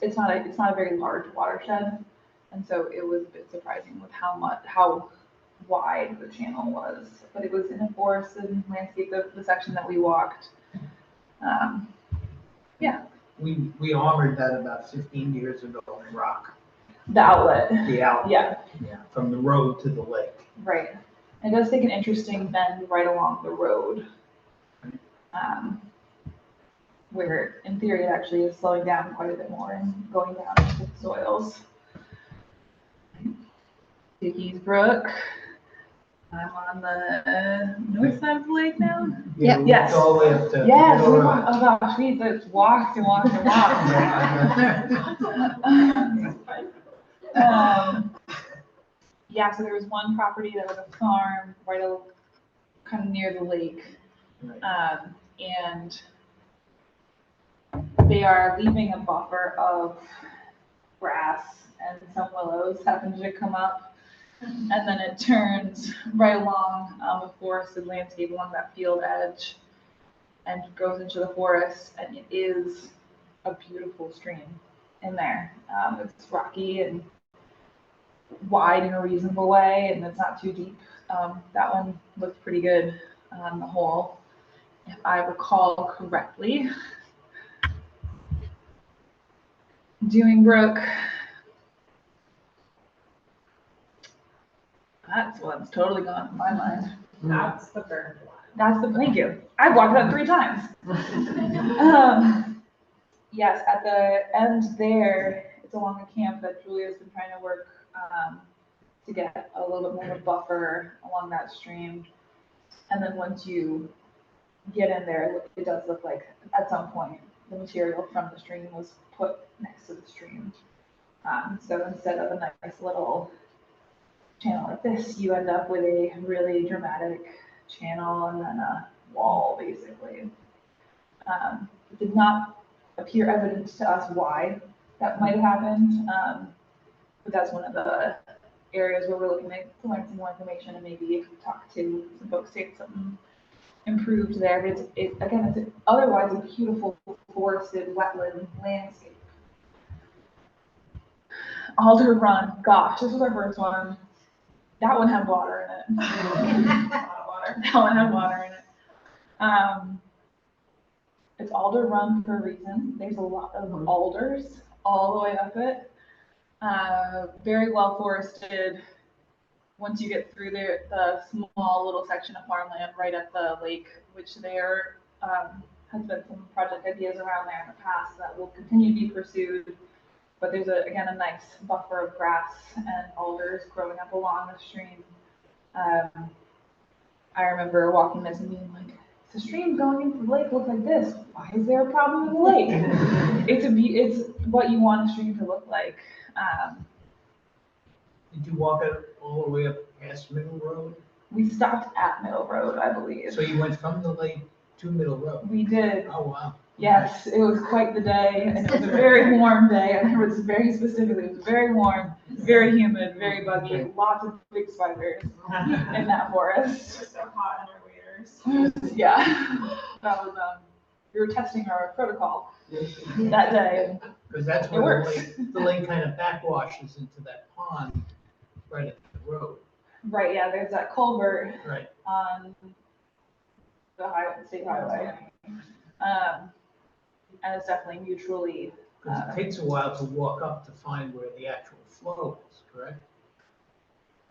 It's not a very large watershed, and so it was a bit surprising with how wide the channel was. But it was in a forested landscape, the section that we walked. Yeah. We armored that about 15 years ago in rock. The outlet. The outlet. Yeah. From the road to the lake. Right. It does take an interesting bend right along the road, where in theory it actually is slowing down quite a bit more and going down into the soils. Dickies Brook. I'm on the north side of the lake now. Yep. We Yes. walked all the way up to. Yes, Middle we Road. walked, oh gosh, we just walked and walked and walked. Yeah, so there was one property that was a farm right kind of near the lake. And they are leaving a buffer of grass and some willows happen to come up. And then it turns right along the forested landscape along that field edge and goes into the forest. And it is a beautiful stream in there. It's rocky and wide in a reasonable way, and it's not too deep. That one looked pretty good on the whole, if I recall correctly. Dewing Brook. That's one's totally gone in my mind. That's the burned one. That's the, thank you. I've walked that 3 times. Yes, at the end there, it's along a camp that Julia's been trying to work to get a little bit more of a buffer along that stream. And then once you get in there, it does look like at some point the material from the stream was put next to the stream. So instead of a nice little channel like this, you end up with a really dramatic channel and then a wall, basically. It did not appear evident to us why that might have happened, but that's one of the areas where we're looking to learn some more information and maybe talk to some folks to get something improved there. But it's otherwise a beautiful forested wetland landscape. Alder Run, gosh, this was our first one. That one had water in it. That one had water in it. It's Alder Run for a reason. There's a lot of alders all the way up it. Very well forested. Once you get through there, the small little section of farmland right at the lake, which there has been some project ideas around there in the past that will continue to be pursued. But there's again a nice buffer of grass and alders growing up along the stream. I remember walking this and being like, the stream going into the lake looks like this. Why is there a problem with the lake? It's what you want a stream to look like. Did you walk it all the way up past Middle Road? We stopped at Middle Road, I believe. So you went from the lake to Middle Road? We did. Oh, wow. Yes, it was quite the day, and it was a very warm day. I remember this very specifically. It was very warm, very humid, very buggy, lots of big spiders in that forest. Just so hot under waders. Yeah, that was we were testing our protocol that day. Because that's It where works. the lake kind of backwashes into that pond right at the road. Right, yeah, there's that culvert Right. on the state highway. And it's definitely mutually. Because it takes a while to walk up to find where the actual flow is, correct?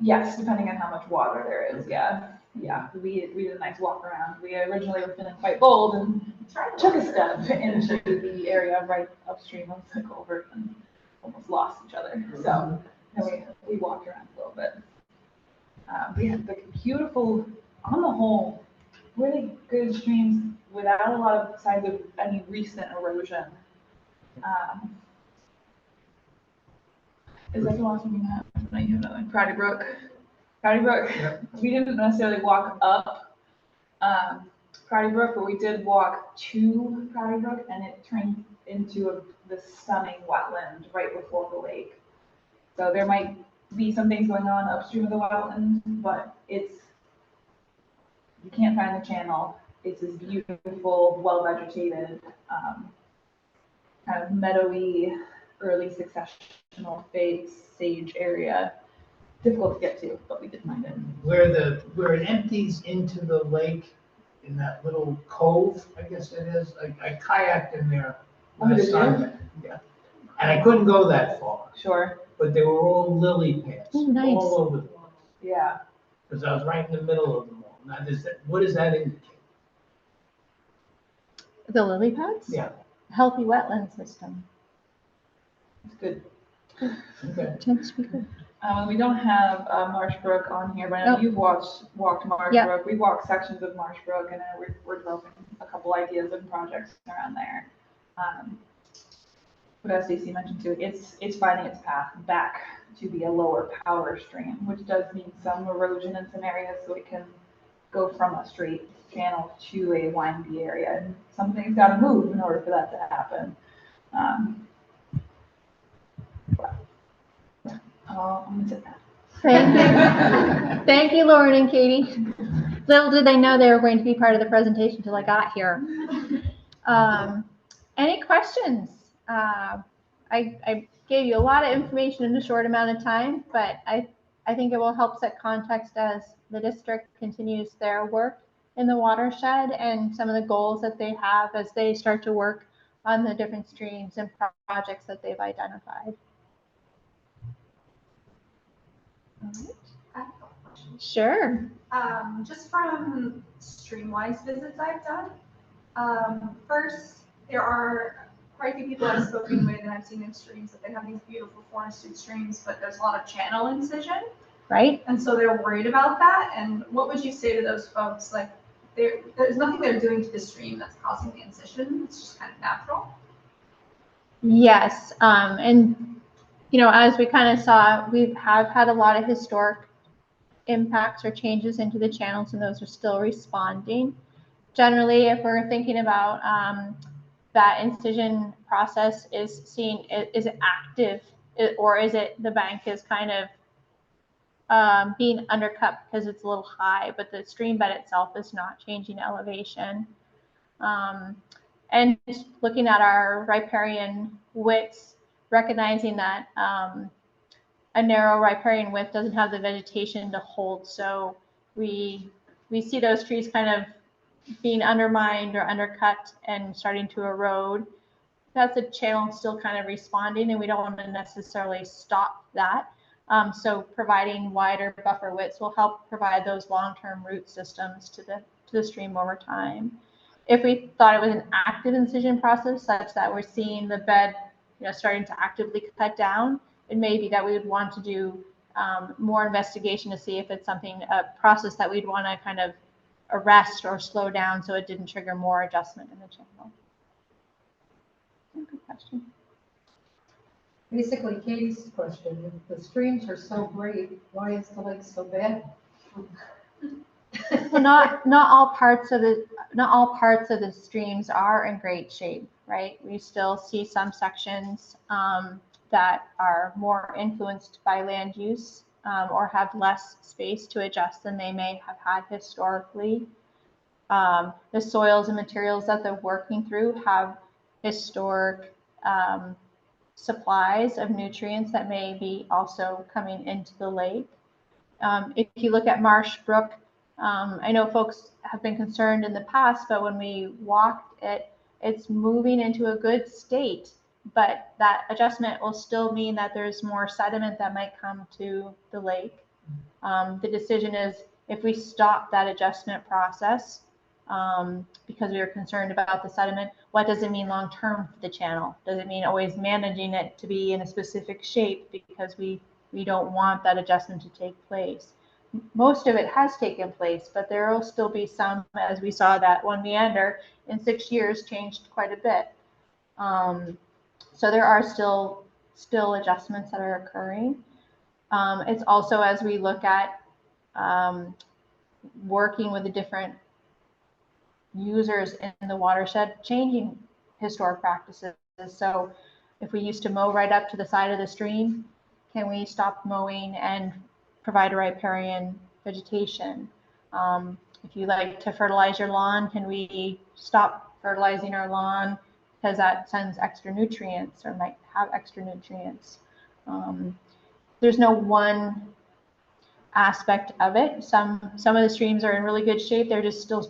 Yes, depending on how much water there is, yeah. Yeah, we did a nice walk around. We originally were feeling quite bold and took a step into the area right upstream of the culvert and almost lost each other. So then we walked around a little bit. We had the beautiful, on the whole, really good streams without a lot of signs of any recent erosion. Is that the last one you have? No, you have another one. Proudy Brook. Proudy Brook. Yep. We didn't necessarily walk up Proudy Brook, but we did walk to Proudy Brook, and it turned into this stunning wetland right before the lake. So there might be some things going on upstream of the wetland, but you can't find the channel. It's this beautiful, well-vegetated, kind of meadowy, early successional phase sage area. Difficult to get to, but we did find it. Where it empties into the lake in that little cove, I guess it is. I kayaked in there last time. Yeah. And I couldn't go that far, Sure. but they were all lily pads Oh, nice. all over the place. Yeah. Because I was right in the middle of them all. Now, what does that indicate? The lily pads? Yeah. Healthy wetland system. It's good. Okay. Tends to be good. We don't have Marsh Brook on here, but I know Nope. you've walked Marsh Yep. Brook. We walked sections of Marsh Brook, and we're developing a couple ideas and projects around there. But as Stacey mentioned too, it's finding its path back to be a lower power stream, which does mean some erosion in some areas, so it can go from a straight channel to a windy area. And something's got to move in order for that to happen. I'm gonna sit back. Thank you. Thank you, Lauren and Katie. Little did they know they were going to be part of the presentation until I got here. Any questions? I gave you a lot of information in a short amount of time, but I think it will help set context as the district continues their work in the watershed and some of the goals that they have as they start to work on the different streams and projects that they've identified. All right. I have a question. Sure. Just from streamwise visits I've done. First, there are quite a few people I've spoken with and I've seen in streams that they have these beautiful forested streams, but there's a lot of channel incision. Right. And so they're worried about that. And what would you say to those folks? Like, there's nothing they're doing to the stream that's causing the incision. It's just kind of natural. Yes. And, you know, as we kind of saw, we have had a lot of historic impacts or changes into the channels, and those are still responding. Generally, if we're thinking about that incision process is it active, or is it the bank is kind of being undercut because it's a little high, but the stream bed itself is not changing elevation. And just looking at our riparian widths, recognizing that a narrow riparian width doesn't have the vegetation to hold, so we see those trees kind of being undermined or undercut and starting to erode. That's a channel still kind of responding, and we don't want to necessarily stop that. So providing wider buffer widths will help provide those long-term root systems to the stream over time. If we thought it was an active incision process, such that we're seeing the bed, starting to actively cut down, it may be that we would want to do more investigation to see if it's a process that we'd want to kind of arrest or slow down so it didn't trigger more adjustment in the channel. Good question. Basically, Katie's question, if the streams are so great, why is the lake so bad? Well, not all parts of the streams are in great shape, right? We still see some sections that are more influenced by land use or have less space to adjust than they may have had historically. The soils and materials that they're working through have historic supplies of nutrients that may be also coming into the lake. If you look at Marsh Brook, I know folks have been concerned in the past, but when we walked it, it's moving into a good state, but that adjustment will still mean that there's more sediment that might come to the lake. The decision is, if we stop that adjustment process, because we are concerned about the sediment, what does it mean long-term for the channel? Does it mean always managing it to be in a specific shape because we don't want that adjustment to take place? Most of it has taken place, but there will still be some, as we saw that one meander in 6 years changed quite a bit. So there are still adjustments that are occurring. It's also, as we look at working with the different users in the watershed, changing historic practices. So if we used to mow right up to the side of the stream, can we stop mowing and provide a riparian vegetation? If you like to fertilize your lawn, can we stop fertilizing our lawn because that sends extra nutrients or might have extra nutrients? There's no one aspect of it. Some of the streams are in really good shape. They're just still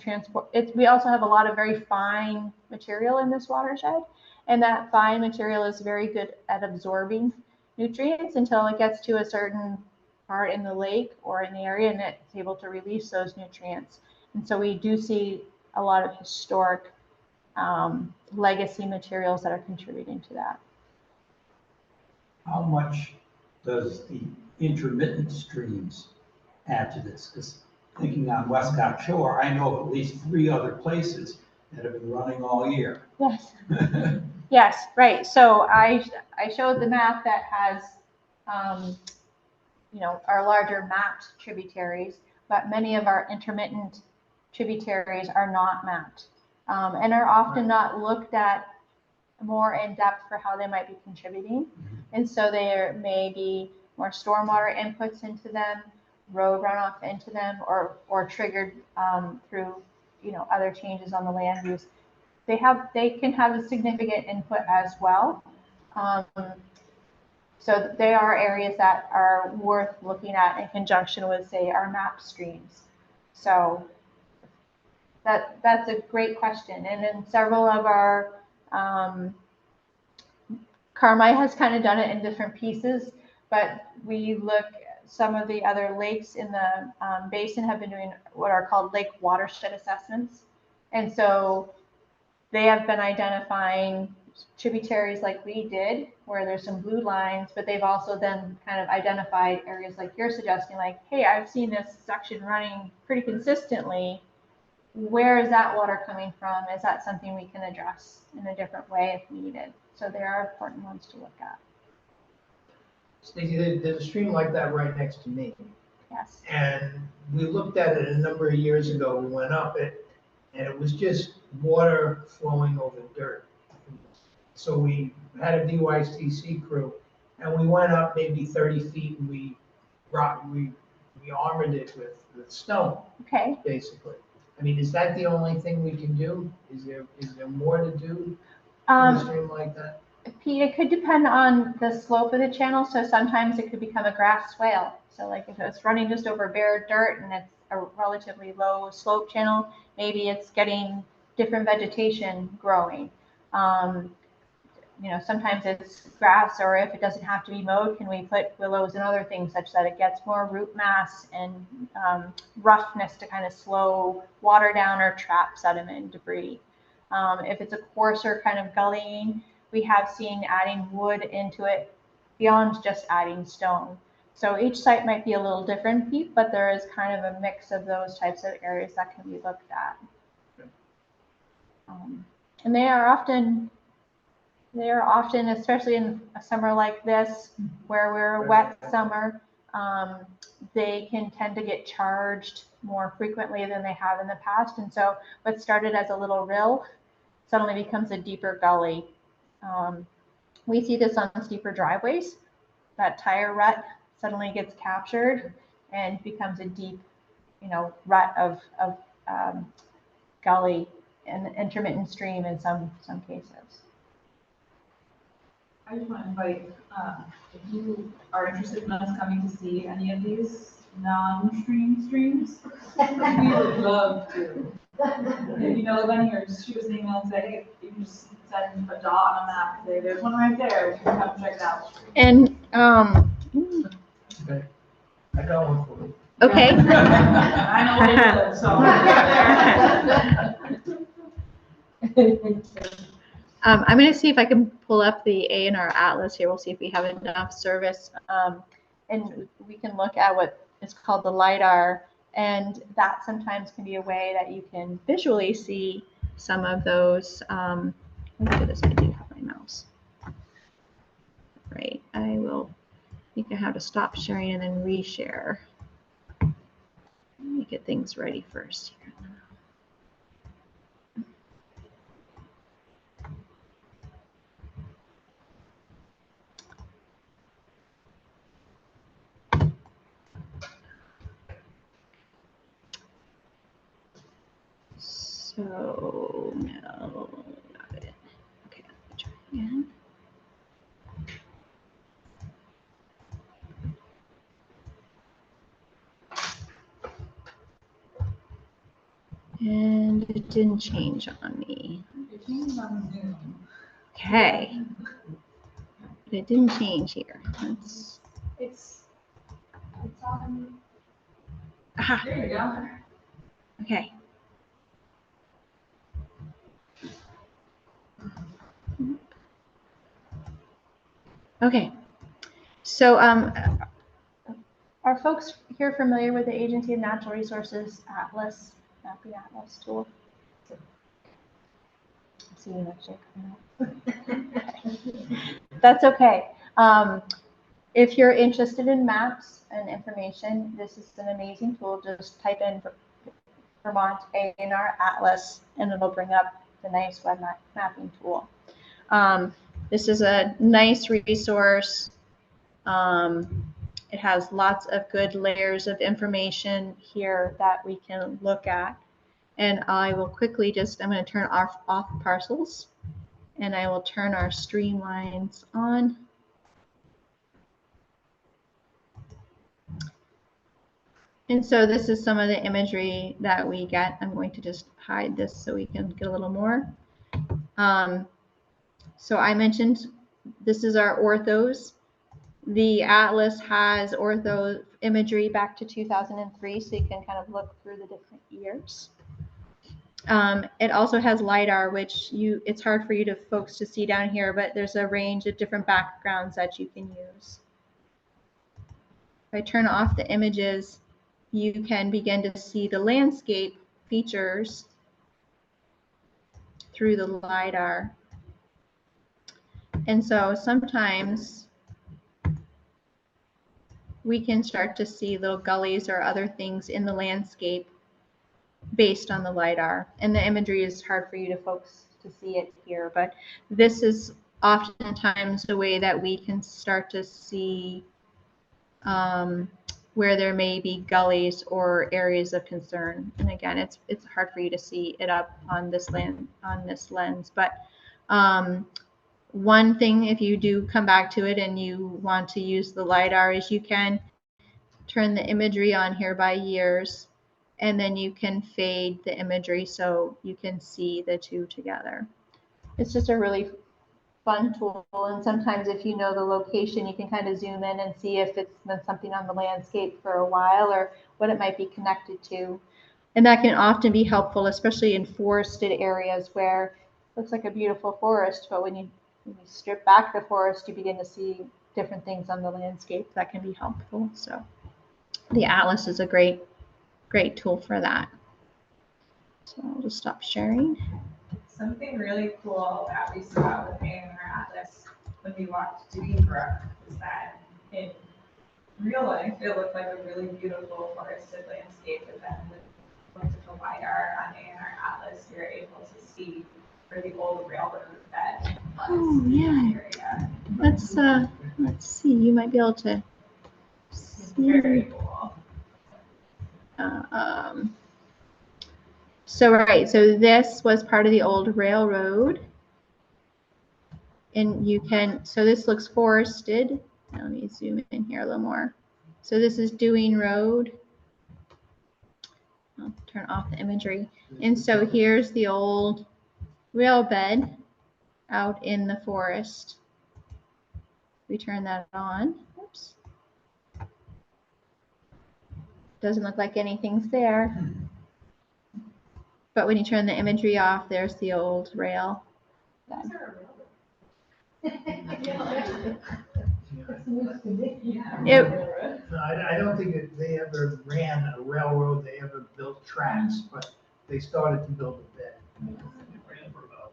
we also have a lot of very fine material in this watershed, and that fine material is very good at absorbing nutrients until it gets to a certain part in the lake or in the area, and it's able to release those nutrients. And so we do see a lot of historic legacy materials that are contributing to that. How much does the intermittent streams add to this? Because thinking on Westcott Shore, I know of at least 3 other places that have been running all year. Yes. Yes, right. So I showed the map that has, our larger mapped tributaries, but many of our intermittent tributaries are not mapped, and are often not looked at more in depth for how they might be contributing. And so there may be more stormwater inputs into them, road runoff into them, or triggered through, other changes on the land use. They can have a significant input as well. So they are areas that are worth looking at in conjunction with, say, our map streams. So that's a great question. And then several of our, Carmi has kind of done it in different pieces, but we look, some of the other lakes in the basin have been doing what are called lake watershed assessments. And so they have been identifying tributaries like we did, where there's some blue lines, but they've also then kind of identified areas like you're suggesting, like, hey, I've seen this section running pretty consistently. Where is that water coming from? Is that something we can address in a different way if needed? So there are important ones to look at. Stacey, there's a stream like that right next to me. Yes. And we looked at it a number of years ago. We went up it, and it was just water flowing over dirt. So we had a DYCC crew, and we went up maybe 30 feet, and we armored it with stone, Okay. basically. I mean, is that the only thing we can do? Is there more to do in a stream like that? Pete, it could depend on the slope of the channel. So sometimes it could become a grass swale. So like if it's running just over bare dirt and it's a relatively low slope channel, maybe it's getting different vegetation growing. Sometimes it's grass, or if it doesn't have to be mowed, can we put willows and other things such that it gets more root mass and roughness to kind of slow water down or trap sediment and debris. If it's a coarser kind of gullying, we have seen adding wood into it beyond just adding stone. So each site might be a little different, Pete, but there is kind of a mix of those types of areas that can be looked at. And they are often, especially in a summer like this, where we're a wet summer, they can tend to get charged more frequently than they have in the past. And so what started as a little rill suddenly becomes a deeper gully. We see this on steeper driveways. That tire rut suddenly gets captured and becomes a deep, rut of gully and intermittent stream in some cases. I just want to invite, if you are interested in us coming to see any of these non-stream streams, we would love to. If you know of any, or just shoot us an email and say, hey, you can just send a dot on a map, say, there's one right there, we can come check it out. And Okay. I got one for you. okay. I know where you live, so. I'm going to see if I can pull up the A&R Atlas here. We'll see if we have enough service. And we can look at what is called the LiDAR. And that sometimes can be a way that you can visually see some of those. Let me do this. I do have my mouse. Right. I think I have to stop sharing and then reshare. Let me get things ready first here. So, no, got it. Okay, let me try again. And it didn't change on me. It changed on Zoom. Okay. But it didn't change here. It's on. Aha, There you go. okay. Okay. So are folks here familiar with the Agency of Natural Resources Atlas, Mapping Atlas tool? See you next year. That's okay. If you're interested in maps and information, this is an amazing tool. Just type in Vermont A&R Atlas and it'll bring up the nice web mapping tool. This is a nice resource. It has lots of good layers of information here that we can look at. And I will quickly I'm going to turn off parcels and I will turn our streamlines on. And so this is some of the imagery that we get. I'm going to just hide this so we can get a little more. So I mentioned this is our orthos. The Atlas has ortho imagery back to 2003, so you can kind of look through the different years. It also has LiDAR, which it's hard for you folks to see down here, but there's a range of different backgrounds that you can use. If I turn off the images, you can begin to see the landscape features through the LiDAR. And so sometimes we can start to see little gullies or other things in the landscape based on the LiDAR. And the imagery is hard for you folks to see it here, but this is oftentimes a way that we can start to see where there may be gullies or areas of concern. And again, it's hard for you to see it up on this lens. But one thing, if you do come back to it and you want to use the LiDAR, is you can turn the imagery on here by years, and then you can fade the imagery so you can see the two together. It's just a really fun tool, and sometimes if you know the location, you can kind of zoom in and see if it's been something on the landscape for a while or what it might be connected to. And that can often be helpful, especially in forested areas where it looks like a beautiful forest, but when you strip back the forest, you begin to see different things on the landscape that can be helpful. So the Atlas is a great tool for that. So I'll just stop sharing. Something really cool that we saw with A&R Atlas when we walked Dewey Brook is that in real life it looked like a really beautiful forested landscape, but then with the LiDAR on A&R Atlas, you're able to see where the old railroad bed was in that area. Let's see. You might be able to see. Very cool. So this was part of the old railroad, and so this looks forested. Now let me zoom in here a little more. So this is Dewing Road. I'll turn off the imagery. And so here's the old rail bed out in the forest. We turn that on. Oops. Doesn't look like anything's there. But when you turn the imagery off, there's the old rail bed. I don't think that they ever ran a railroad, they ever built tracks, but they started to build a bed. It ran for about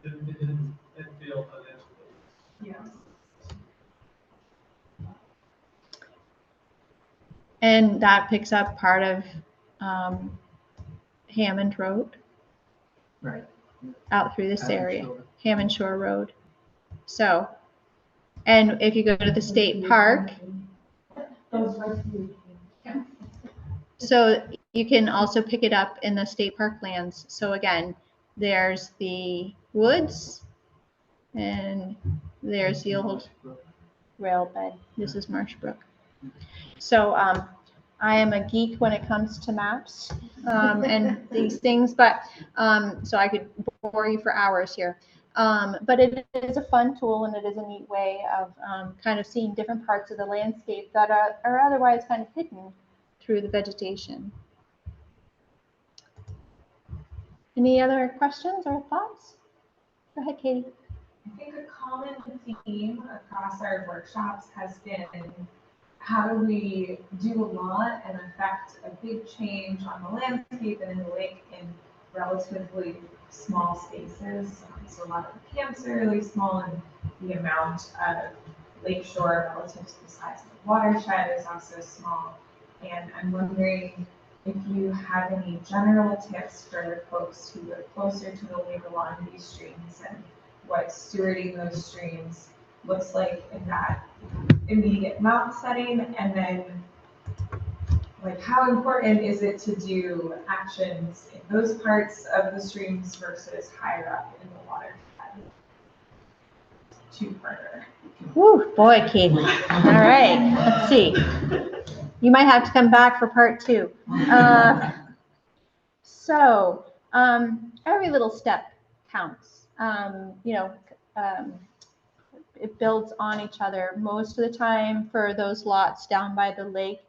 1 season. Didn't feel uneducated. Yeah. And that picks up part of Hammond Road. Right. Out through this area, Shore. Hammond Shore Road. So, and if you go to the state park, so you can also pick it up in the state park lands. So again, there's the woods and there's the old rail bed. This is Marsh Brook. So I am a geek when it comes to maps and these things, but so I could bore you for hours here. But it is a fun tool, and it is a neat way of kind of seeing different parts of the landscape that are otherwise kind of hidden through the vegetation. Any other questions or thoughts? Go ahead, Katie. I think a common theme across our workshops has been how do we do a lot and affect a big change on the landscape and in the lake in relatively small spaces. So a lot of the camps are really small, and the amount of lakeshore relative to the size of the watershed is also small. And I'm wondering if you have any general tips for folks who live closer to the lake along these streams and what stewarding those streams looks like in that immediate mountain setting, and then like how important is it to do actions in those parts of the streams versus higher up in the water? Two-parter. Woo, boy, Keith. All right, let's see. You might have to come back for part 2. Every little step counts. It builds on each other. Most of the time for those lots down by the lake,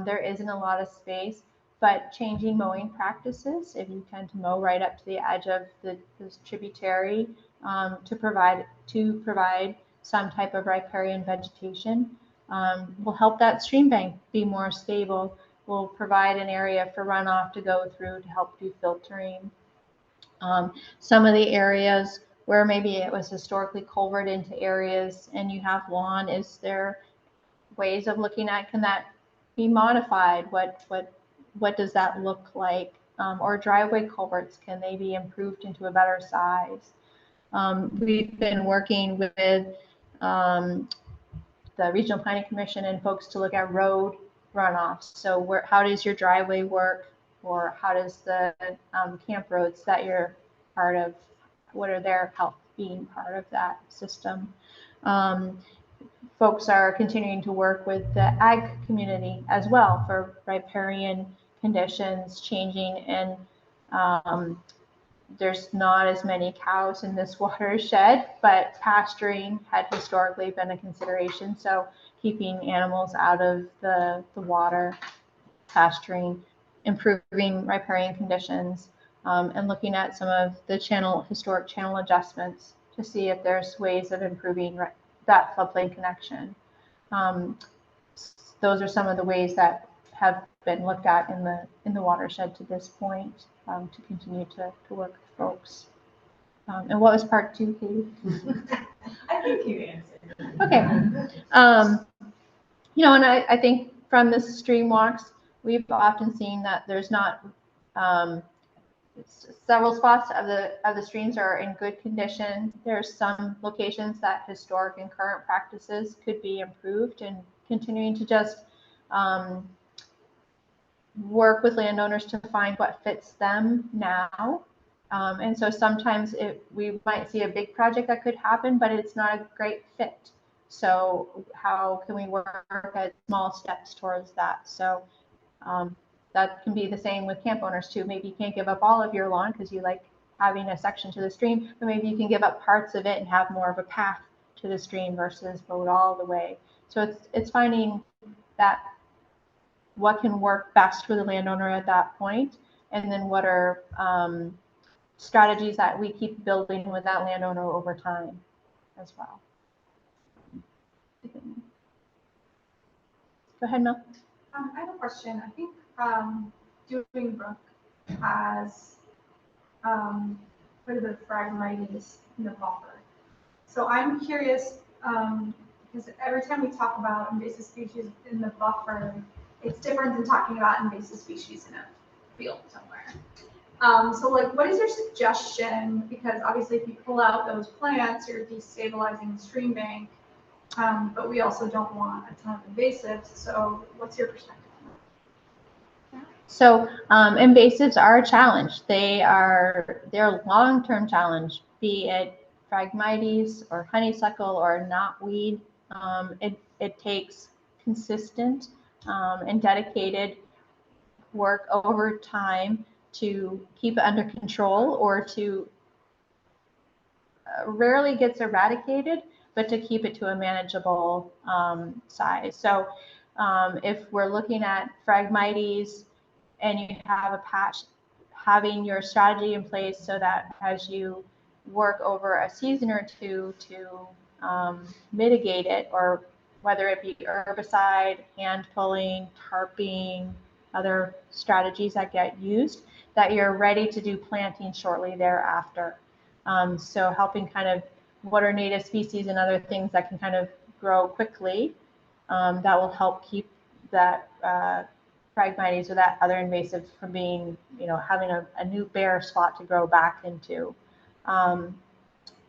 there isn't a lot of space, but changing mowing practices, if you tend to mow right up to the edge of this tributary to provide some type of riparian vegetation, will help that stream bank be more stable, will provide an area for runoff to go through to help do filtering. Some of the areas where maybe it was historically culverted into areas and you have lawn, is there ways of looking at, can that be modified? What does that look like? Or driveway culverts, can they be improved into a better size? We've been working with the Regional Planning Commission and folks to look at road runoffs. So how does your driveway work, or how does the camp roads that you're part of, what are their help being part of that system? Folks are continuing to work with the ag community as well for riparian conditions changing, and there's not as many cows in this watershed, but pasturing had historically been a consideration. So keeping animals out of the water, pasturing, improving riparian conditions, and looking at some of the historic channel adjustments to see if there's ways of improving that floodplain connection. Those are some of the ways that have been looked at in the watershed to this point, to continue to work with folks. And what was part 2, Katie? I think you answered. Okay. And I think from the stream walks, we've often seen that there's not several spots of the streams are in good condition. There's some locations that historic and current practices could be improved, and continuing to just work with landowners to find what fits them now. And so sometimes we might see a big project that could happen, but it's not a great fit. So how can we work at small steps towards that? So that can be the same with camp owners too. Maybe you can't give up all of your lawn because you like having a section to the stream, but maybe you can give up parts of it and have more of a path to the stream versus boat all the way. So it's finding that what can work best for the landowner at that point, and then what are strategies that we keep building with that landowner over time as well. Go ahead, Mel. I have a question. I think Doing Brook has quite a bit of phragmites in the buffer. So I'm curious, because every time we talk about invasive species in the buffer, it's different than talking about invasive species in a field somewhere. So like, what is your suggestion? Because obviously if you pull out those plants, you're destabilizing the stream bank, but we also don't want a ton of invasives. So what's your perspective? So invasives are a challenge. They're a long-term challenge, be it Phragmites or honeysuckle or knotweed. It takes consistent and dedicated work over time to keep it under control, or to rarely gets eradicated, but to keep it to a manageable size. So if we're looking at Phragmites and you have a patch, having your strategy in place so that as you work over a season or two to mitigate it, or whether it be herbicide, hand pulling, tarping, other strategies that get used, that you're ready to do planting shortly thereafter. So helping kind of what are native species and other things that can kind of grow quickly, that will help keep that Phragmites or that other invasive from being, having a new bare spot to grow back into.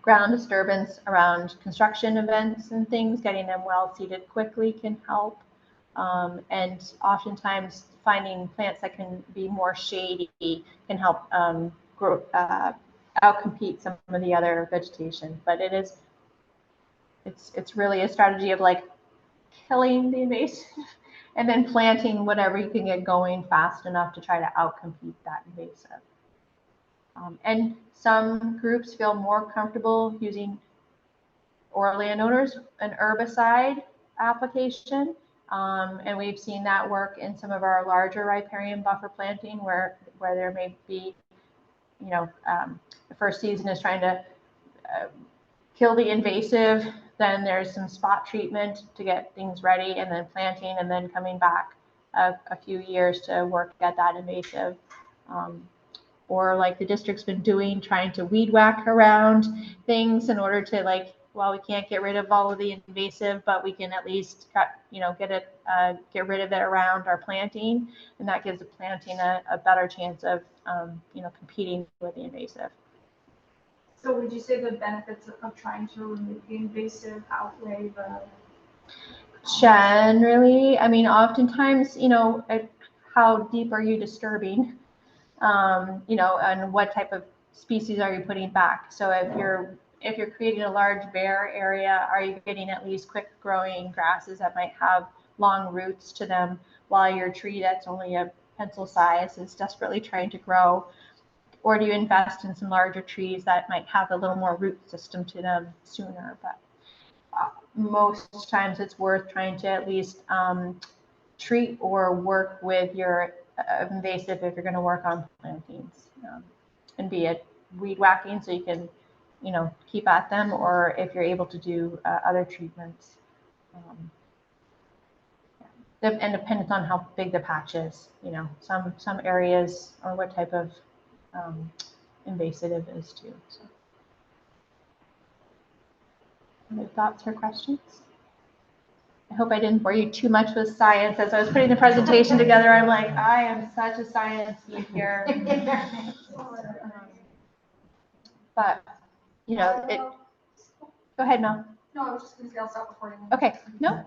Ground disturbance around construction events and things, getting them well seeded quickly can help. And oftentimes finding plants that can be more shady can help grow, outcompete some of the other vegetation. But it's really a strategy of like killing the invasive and then planting whatever you can get going fast enough to try to outcompete that invasive. And some groups feel more comfortable using, or landowners, an herbicide application. And we've seen that work in some of our larger riparian buffer planting where there may be, the first season is trying to kill the invasive, then there's some spot treatment to get things ready, and then planting, and then coming back a few years to work at that invasive. Or like the district's been doing, trying to weed whack around things in order to we can't get rid of all of the invasive, but we can at least get rid of it around our planting, and that gives the planting a better chance of competing with the invasive. So would you say the benefits of trying to remove the invasive outweigh the? Generally, oftentimes, how deep are you disturbing? And what type of species are you putting back? So if you're creating a large bare area, are you getting at least quick growing grasses that might have long roots to them, while your tree that's only a pencil size is desperately trying to grow? Or do you invest in some larger trees that might have a little more root system to them sooner? But most times it's worth trying to at least treat or work with your invasive if you're going to work on plantings, and be it weed whacking so you can keep at them, or if you're able to do other treatments, and dependent on how big the patch is. Some areas, or what type of invasive it is too. So, other thoughts or questions? I hope I didn't bore you too much with science. As I was putting the presentation together, I'm like, I am such a science geek here. But, go ahead, Mel. No, I was just going to say I'll stop recording. Okay, no,